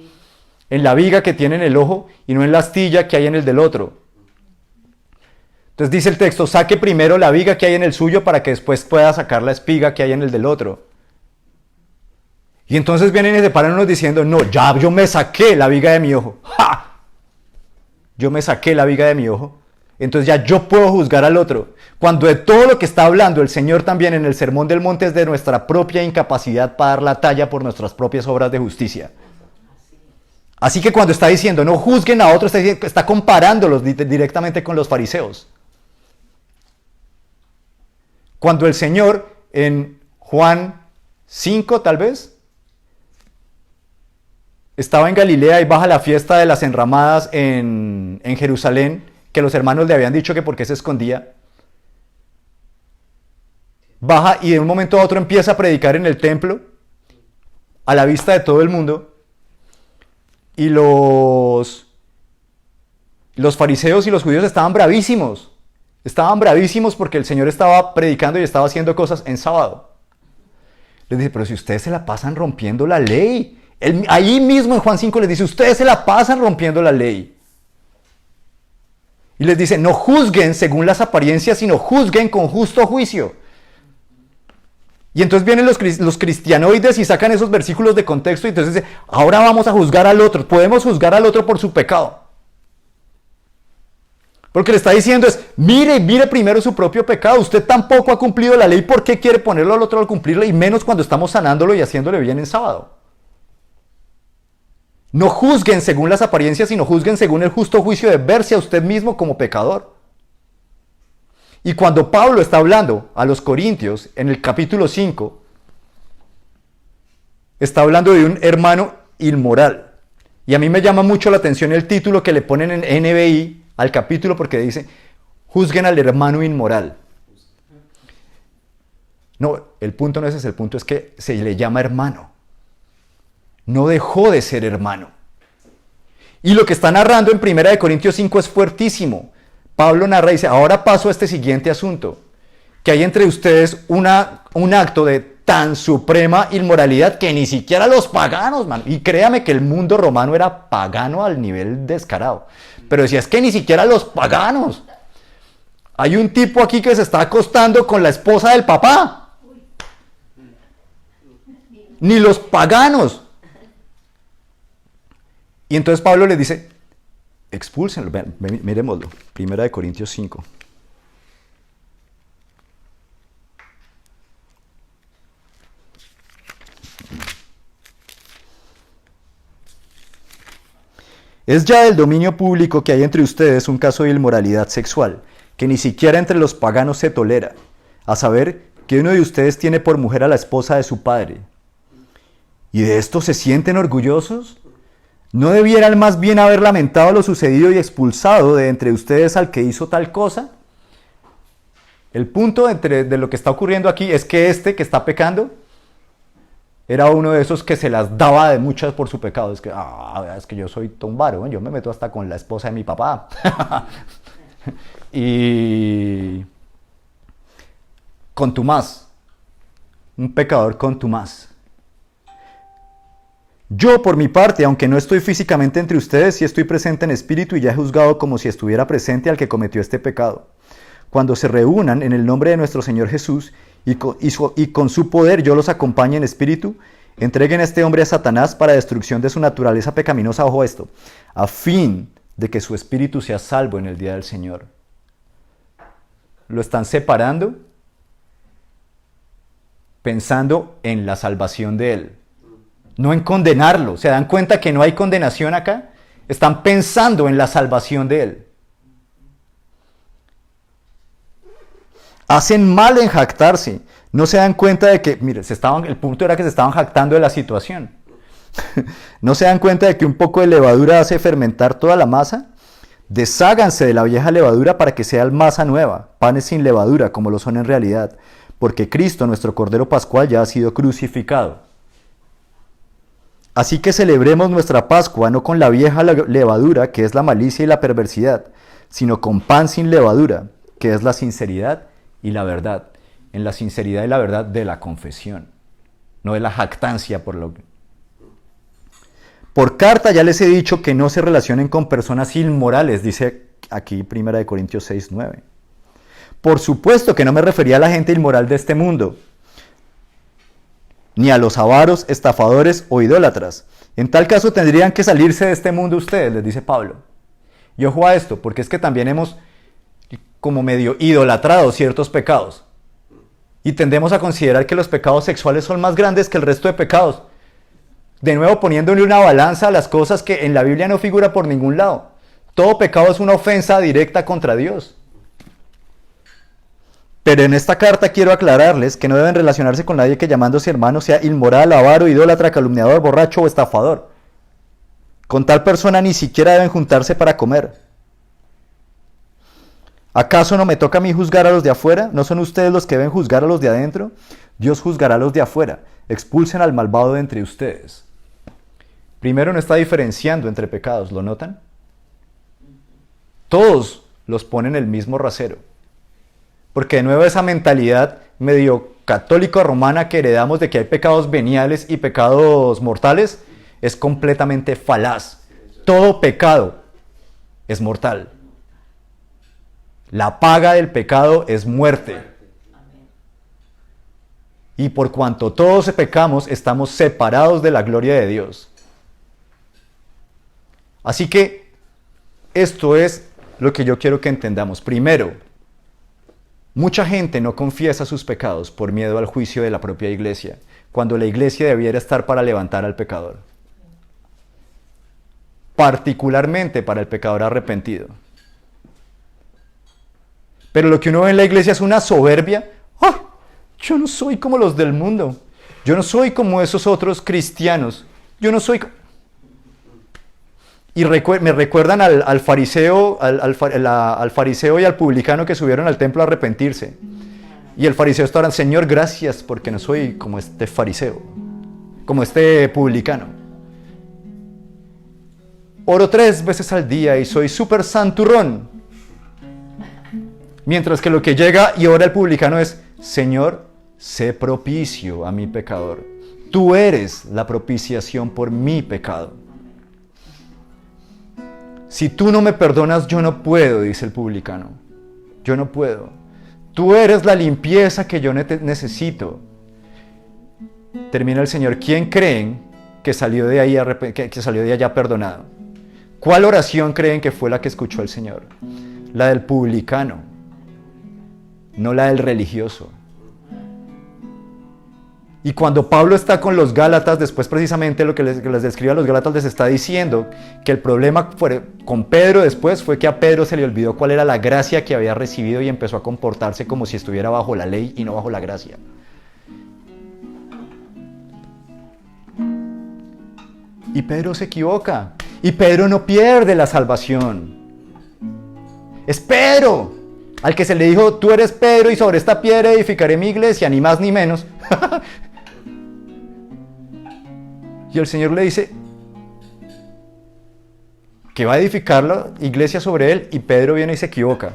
viga que tiene en el ojo y no en la astilla que hay en el del otro. Entonces dice el texto, saque primero la viga que hay en el suyo para que después pueda sacar la espiga que hay en el del otro. Y entonces vienen y se paran unos diciendo, no, ya yo me saqué la viga de mi ojo. ¡Ja! Yo me saqué la viga de mi ojo. Entonces ya yo puedo juzgar al otro. Cuando de todo lo que está hablando el Señor también en el Sermón del Monte es de nuestra propia incapacidad para dar la talla por nuestras propias obras de justicia. Así que cuando está diciendo, no juzguen a otros, está comparándolos directamente con los fariseos. Cuando el Señor en Juan 5 tal vez, estaba en Galilea y baja la fiesta de las enramadas en Jerusalén, que los hermanos le habían dicho que por qué se escondía. Baja y de un momento a otro empieza a predicar en el templo, a la vista de todo el mundo, y los fariseos y los judíos estaban bravísimos. Estaban bravísimos porque el Señor estaba predicando y estaba haciendo cosas en sábado. Les dice, pero si ustedes se la pasan rompiendo la ley. Ahí mismo en Juan 5 les dice, ustedes se la pasan rompiendo la ley. Y les dice, no juzguen según las apariencias, sino juzguen con justo juicio. Y entonces vienen los cristianoides y sacan esos versículos de contexto y entonces dice, ahora vamos a juzgar al otro. Podemos juzgar al otro por su pecado. Porque le está diciendo es, mire primero su propio pecado. Usted tampoco ha cumplido la ley, ¿por qué quiere ponerlo al otro al cumplirla? Y menos cuando estamos sanándolo y haciéndole bien en sábado. No juzguen según las apariencias, sino juzguen según el justo juicio de verse a usted mismo como pecador. Y cuando Pablo está hablando a los Corintios, en el capítulo 5, está hablando de un hermano inmoral. Y a mí me llama mucho la atención el título que le ponen en NBI al capítulo porque dice, juzguen al hermano inmoral. No, el punto no es ese, el punto es que se le llama hermano. No dejó de ser hermano. Y lo que está narrando en 1 Corintios 5 es fuertísimo. Pablo narra y dice, ahora paso a este siguiente asunto, que hay entre ustedes un acto de tan suprema inmoralidad que ni siquiera los paganos, man. Y créame que el mundo romano era pagano al nivel descarado. Pero decía, es que ni siquiera los paganos. Hay un tipo aquí que se está acostando con la esposa del papá. Ni los paganos. Y entonces Pablo les dice, expúlsenlo, miremoslo, 1 Corintios 5. Es ya del dominio público que hay entre ustedes un caso de inmoralidad sexual, que ni siquiera entre los paganos se tolera, a saber, que uno de ustedes tiene por mujer a la esposa de su padre. ¿Y de esto se sienten orgullosos? ¿No debieran más bien haber lamentado lo sucedido y expulsado de entre ustedes al que hizo tal cosa? El punto de lo que está ocurriendo aquí es que este que está pecando era uno de esos que se las daba de muchas por su pecado. Es que yo soy tan varón, yo me meto hasta con la esposa de mi papá. Y contumaz, un pecador contumaz. Yo, por mi parte, aunque no estoy físicamente entre ustedes, sí estoy presente en espíritu y ya he juzgado como si estuviera presente al que cometió este pecado. Cuando se reúnan en el nombre de nuestro Señor Jesús y con su poder yo los acompañe en espíritu, entreguen a este hombre a Satanás para destrucción de su naturaleza pecaminosa, ojo esto, a fin de que su espíritu sea salvo en el día del Señor. Lo están separando pensando en la salvación de él, no en condenarlo. ¿Se dan cuenta que no hay condenación acá? Están pensando en la salvación de él. Hacen mal en jactarse. No se dan cuenta de que, mire, el punto era que se estaban jactando de la situación. No se dan cuenta de que un poco de levadura hace fermentar toda la masa. Desháganse de la vieja levadura para que sea masa nueva, panes sin levadura, como lo son en realidad, porque Cristo, nuestro Cordero Pascual, ya ha sido crucificado. Así que celebremos nuestra Pascua no con la vieja levadura, que es la malicia y la perversidad, sino con pan sin levadura, que es la sinceridad y la verdad. En la sinceridad y la verdad de la confesión, no de la jactancia por lo que... Por carta ya les he dicho que no se relacionen con personas inmorales, dice aquí 1 Corintios 6:9. Por supuesto que no me refería a la gente inmoral de este mundo, ni a los avaros, estafadores o idólatras. En tal caso tendrían que salirse de este mundo ustedes, les dice Pablo. Y ojo a esto, porque es que también hemos como medio idolatrado ciertos pecados. Y tendemos a considerar que los pecados sexuales son más grandes que el resto de pecados. De nuevo poniéndole una balanza a las cosas que en la Biblia no figura por ningún lado. Todo pecado es una ofensa directa contra Dios. Pero en esta carta quiero aclararles que no deben relacionarse con nadie que llamándose hermano sea inmoral, avaro, idólatra, calumniador, borracho o estafador. Con tal persona ni siquiera deben juntarse para comer. ¿Acaso no me toca a mí juzgar a los de afuera? ¿No son ustedes los que deben juzgar a los de adentro? Dios juzgará a los de afuera. Expulsen al malvado de entre ustedes. Primero, no está diferenciando entre pecados, ¿lo notan? Todos los ponen en el mismo rasero. Porque de nuevo esa mentalidad medio católico romana que heredamos de que hay pecados veniales y pecados mortales es completamente falaz. Todo pecado es mortal. La paga del pecado es muerte. Y por cuanto todos pecamos, estamos separados de la gloria de Dios. Así que esto es lo que yo quiero que entendamos. Primero, mucha gente no confiesa sus pecados por miedo al juicio de la propia iglesia, cuando la iglesia debiera estar para levantar al pecador. Particularmente para el pecador arrepentido. Pero lo que uno ve en la iglesia es una soberbia. ¡Ah! Yo no soy como los del mundo. Yo no soy como esos otros cristianos. Yo no soy... Y me recuerdan al fariseo, al fariseo y al publicano que subieron al templo a arrepentirse. Y el fariseo estaba, Señor, gracias porque no soy como este fariseo, como este publicano. Oro 3 veces al día y soy súper santurrón. Mientras que lo que llega y ora el publicano es, Señor, sé propicio a mi pecador. Tú eres la propiciación por mi pecado. Si tú no me perdonas, yo no puedo, dice el publicano. Yo no puedo. Tú eres la limpieza que yo necesito. Termina el Señor. ¿Quién creen que salió de ahí que salió de allá perdonado? ¿Cuál oración creen que fue la que escuchó el Señor? La del publicano. No la del religioso. Y cuando Pablo está con los Gálatas, después precisamente lo que les describe a los Gálatas les está diciendo que el problema con Pedro después fue que a Pedro se le olvidó cuál era la gracia que había recibido y empezó a comportarse como si estuviera bajo la ley y no bajo la gracia. Y Pedro se equivoca. Y Pedro no pierde la salvación. Es Pedro al que se le dijo, tú eres Pedro y sobre esta piedra edificaré mi iglesia, ni más ni menos. Y el Señor le dice que va a edificar la iglesia sobre él, y Pedro viene y se equivoca.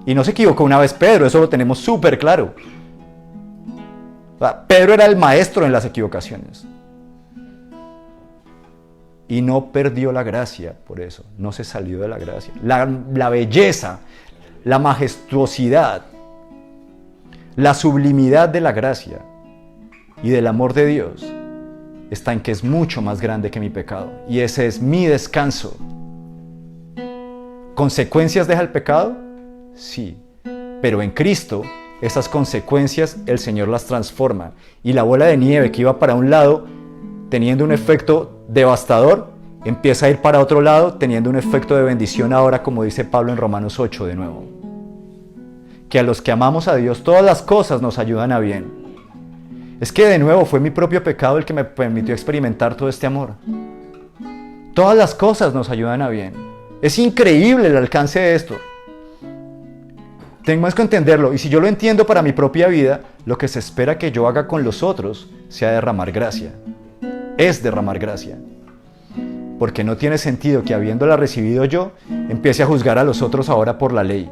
Y no se equivocó una vez Pedro, eso lo tenemos súper claro. O sea, Pedro era el maestro en las equivocaciones. Y no perdió la gracia por eso, no se salió de la gracia. La belleza, la majestuosidad, la sublimidad de la gracia y del amor de Dios está en que es mucho más grande que mi pecado. Y ese es mi descanso. ¿Consecuencias deja el pecado? Sí. Pero en Cristo, esas consecuencias el Señor las transforma. Y la bola de nieve que iba para un lado, teniendo un efecto devastador, empieza a ir para otro lado, teniendo un efecto de bendición ahora, como dice Pablo en Romanos 8 de nuevo. Que a los que amamos a Dios, todas las cosas nos ayudan a bien. Es que de nuevo fue mi propio pecado el que me permitió experimentar todo este amor. Todas las cosas nos ayudan a bien. Es increíble el alcance de esto. Tengo que entenderlo, y si yo lo entiendo para mi propia vida, lo que se espera que yo haga con los otros sea derramar gracia. Es derramar gracia. Porque no tiene sentido que habiéndola recibido yo, empiece a juzgar a los otros ahora por la ley.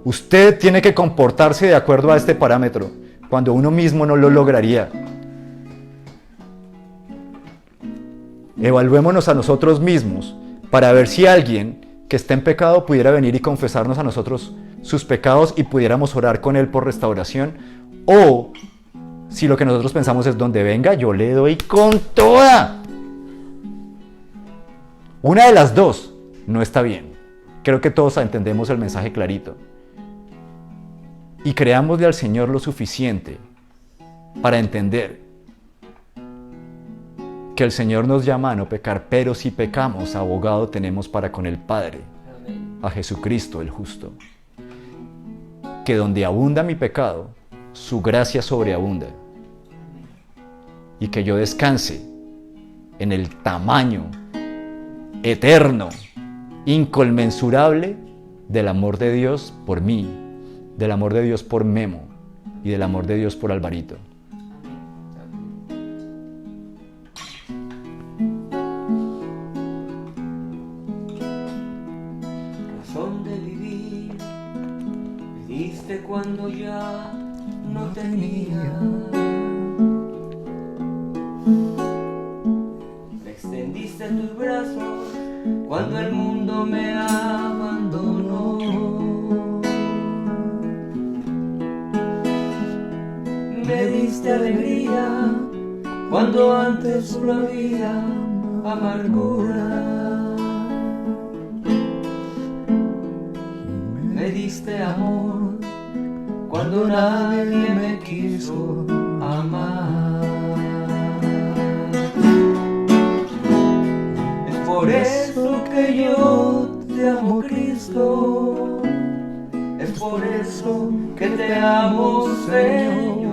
Usted tiene que comportarse de acuerdo a este parámetro, cuando uno mismo no lo lograría. Evaluémonos a nosotros mismos para ver si alguien que está en pecado pudiera venir y confesarnos a nosotros sus pecados y pudiéramos orar con él por restauración, o si lo que nosotros pensamos es donde venga yo le doy con toda. Una de las dos no está bien. Creo que todos entendemos el mensaje clarito. Y creámosle al Señor lo suficiente para entender que el Señor nos llama a no pecar, pero si pecamos, abogado tenemos para con el Padre, a Jesucristo el justo. Que donde abunda mi pecado, su gracia sobreabunda. Y que yo descanse en el tamaño eterno, inconmensurable del amor de Dios por mí, del amor de Dios por Memo y del amor de Dios por Alvarito. Razón de vivir, me diste cuando ya no tenía. Me extendiste tus brazos cuando el mundo me abandonó. Me diste alegría cuando antes solo había amargura. Me diste amor cuando nadie me quiso amar. Es por eso que yo te amo, Cristo. Es por eso que te amo, Señor.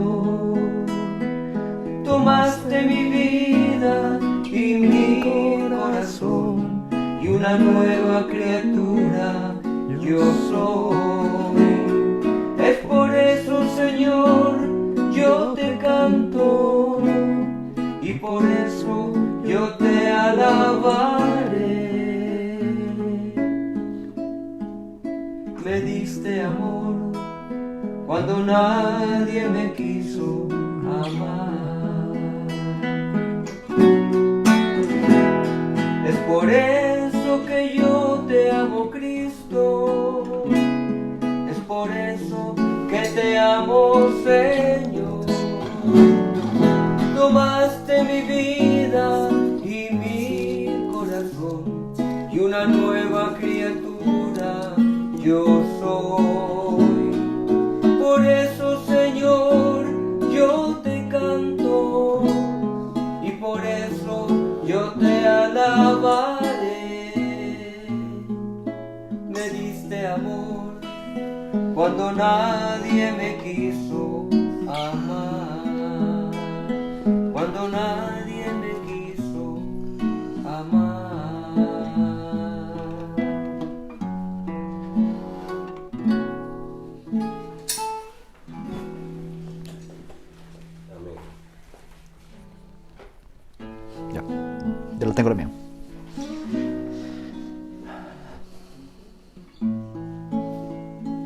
Tomaste mi vida y mi corazón, y una nueva criatura yo soy. Es por eso, Señor, yo te canto, y por eso yo te alabaré. Me diste amor cuando nadie me quiso amar. Es por eso que yo te amo, Cristo. Es por eso que te amo, Señor. Tomaste mi vida y mi corazón, y una nueva criatura yo soy. Por eso, Señor, yo te canto, y por eso yo te alabaré. Me diste amor cuando nadie me quiso amar, cuando nadie me quiso amar.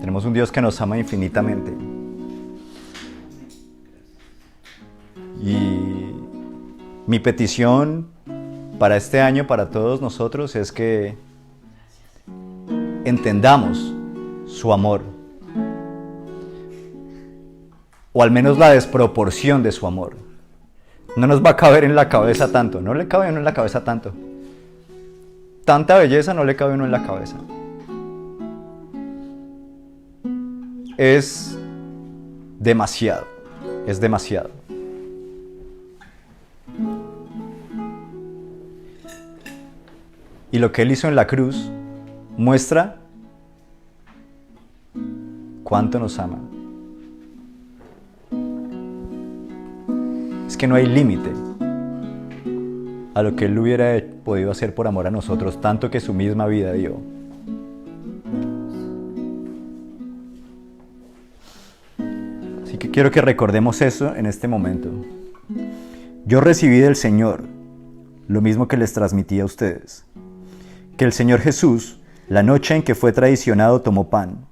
Tenemos un Dios que nos ama infinitamente. Y mi petición para este año, para todos nosotros, es que entendamos su amor, o al menos la desproporción de su amor. No nos va a caber en la cabeza tanto, no le cabe a uno en la cabeza tanto. Tanta belleza no le cabe a uno en la cabeza. Es demasiado, es demasiado. Y lo que Él hizo en la cruz muestra cuánto nos ama. Es que no hay límite a lo que Él hubiera podido hacer por amor a nosotros, tanto que su misma vida dio. Así que quiero que recordemos eso en este momento. Yo recibí del Señor lo mismo que les transmití a ustedes, que el Señor Jesús, la noche en que fue traicionado, tomó pan,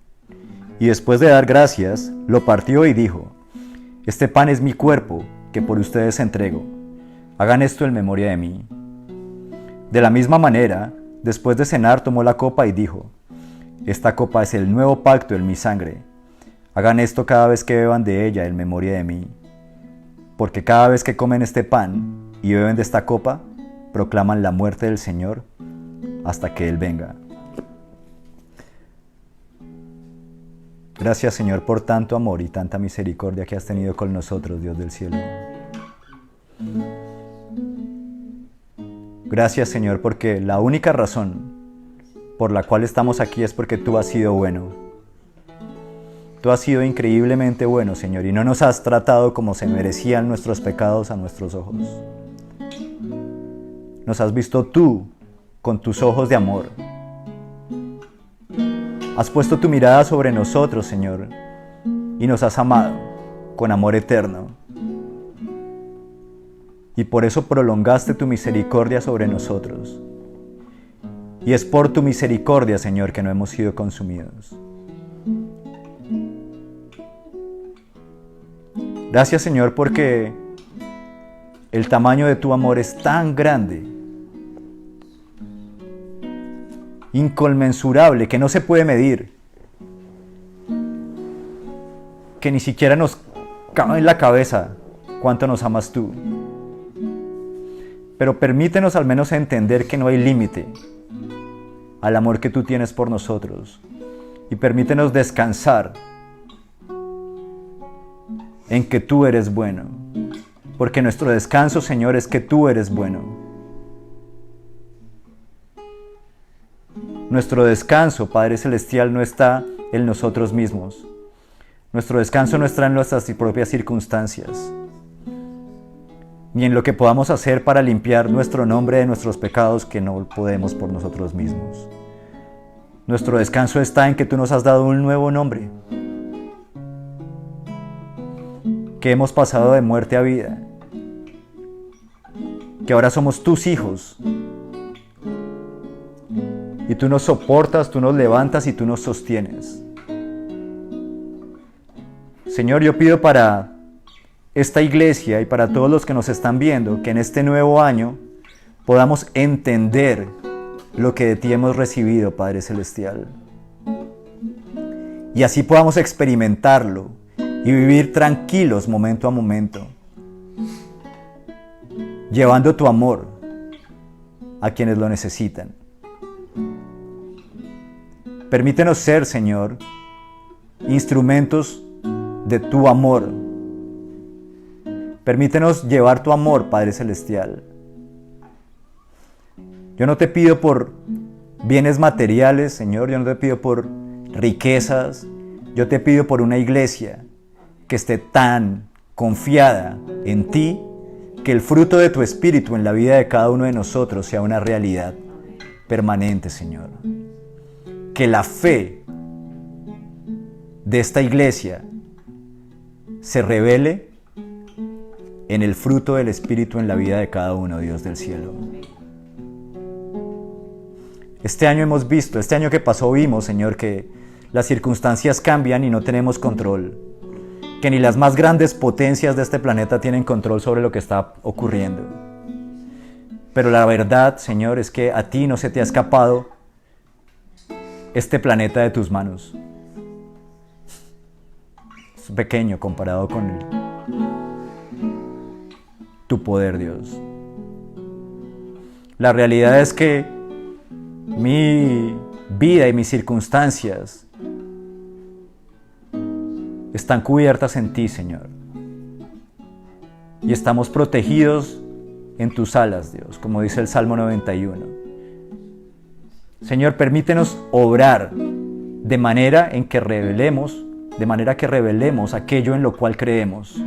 y después de dar gracias, lo partió y dijo: este pan es mi cuerpo, que por ustedes entrego. Hagan esto en memoria de mí. De la misma manera, después de cenar, tomó la copa y dijo: esta copa es el nuevo pacto en mi sangre. Hagan esto cada vez que beban de ella en memoria de mí. Porque cada vez que comen este pan y beben de esta copa, proclaman la muerte del Señor hasta que Él venga. Gracias, Señor, por tanto amor y tanta misericordia que has tenido con nosotros, Dios del cielo. Gracias, Señor, porque la única razón por la cual estamos aquí es porque tú has sido bueno. Tú has sido increíblemente bueno, Señor, y no nos has tratado como se merecían nuestros pecados a nuestros ojos. Nos has visto tú con tus ojos de amor. Has puesto tu mirada sobre nosotros, Señor, y nos has amado con amor eterno. Y por eso prolongaste tu misericordia sobre nosotros. Y es por tu misericordia, Señor, que no hemos sido consumidos. Gracias, Señor, porque el tamaño de tu amor es tan grande, inconmensurable, que no se puede medir, que ni siquiera nos cabe en la cabeza cuánto nos amas tú. Pero permítenos al menos entender que no hay límite al amor que tú tienes por nosotros, y permítenos descansar en que tú eres bueno, porque nuestro descanso, Señor, es que tú eres bueno. Nuestro descanso, Padre Celestial, no está en nosotros mismos. Nuestro descanso no está en nuestras propias circunstancias, ni en lo que podamos hacer para limpiar nuestro nombre de nuestros pecados, que no podemos por nosotros mismos. Nuestro descanso está en que tú nos has dado un nuevo nombre, que hemos pasado de muerte a vida, que ahora somos tus hijos, y tú nos soportas, tú nos levantas y tú nos sostienes. Señor, yo pido para esta iglesia y para todos los que nos están viendo, que en este nuevo año podamos entender lo que de ti hemos recibido, Padre Celestial, y así podamos experimentarlo y vivir tranquilos momento a momento, llevando tu amor a quienes lo necesitan. Permítenos ser, Señor, instrumentos de tu amor. Permítenos llevar tu amor, Padre Celestial. Yo no te pido por bienes materiales, Señor, yo no te pido por riquezas, yo te pido por una iglesia que esté tan confiada en ti, que el fruto de tu Espíritu en la vida de cada uno de nosotros sea una realidad permanente, Señor. Que la fe de esta iglesia se revele en el fruto del Espíritu en la vida de cada uno, Dios del cielo. Este año hemos visto, este año que pasó vimos, Señor, que las circunstancias cambian y no tenemos control, que ni las más grandes potencias de este planeta tienen control sobre lo que está ocurriendo. Pero la verdad, Señor, es que a ti no se te ha escapado este planeta de tus manos. Es pequeño comparado con tu poder, Dios. La realidad es que mi vida y mis circunstancias están cubiertas en ti, Señor. Y estamos protegidos en tus alas, Dios, como dice el Salmo 91. Señor, permítenos obrar de manera que revelemos aquello en lo cual creemos.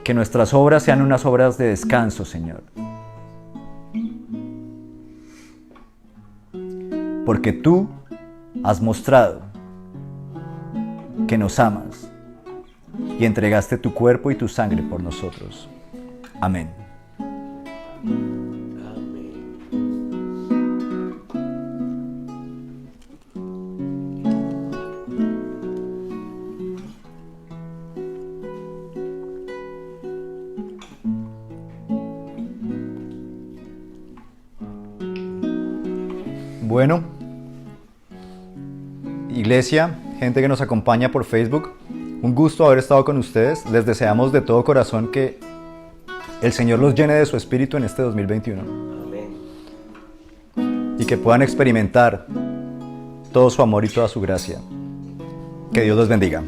Que nuestras obras sean unas obras de descanso, Señor. Porque tú has mostrado que nos amas y entregaste tu cuerpo y tu sangre por nosotros. Amén. Bueno, iglesia, gente que nos acompaña por Facebook, un gusto haber estado con ustedes. Les deseamos de todo corazón que el Señor los llene de su espíritu en este 2021. Amén. Y que puedan experimentar todo su amor y toda su gracia. Que Dios los bendiga.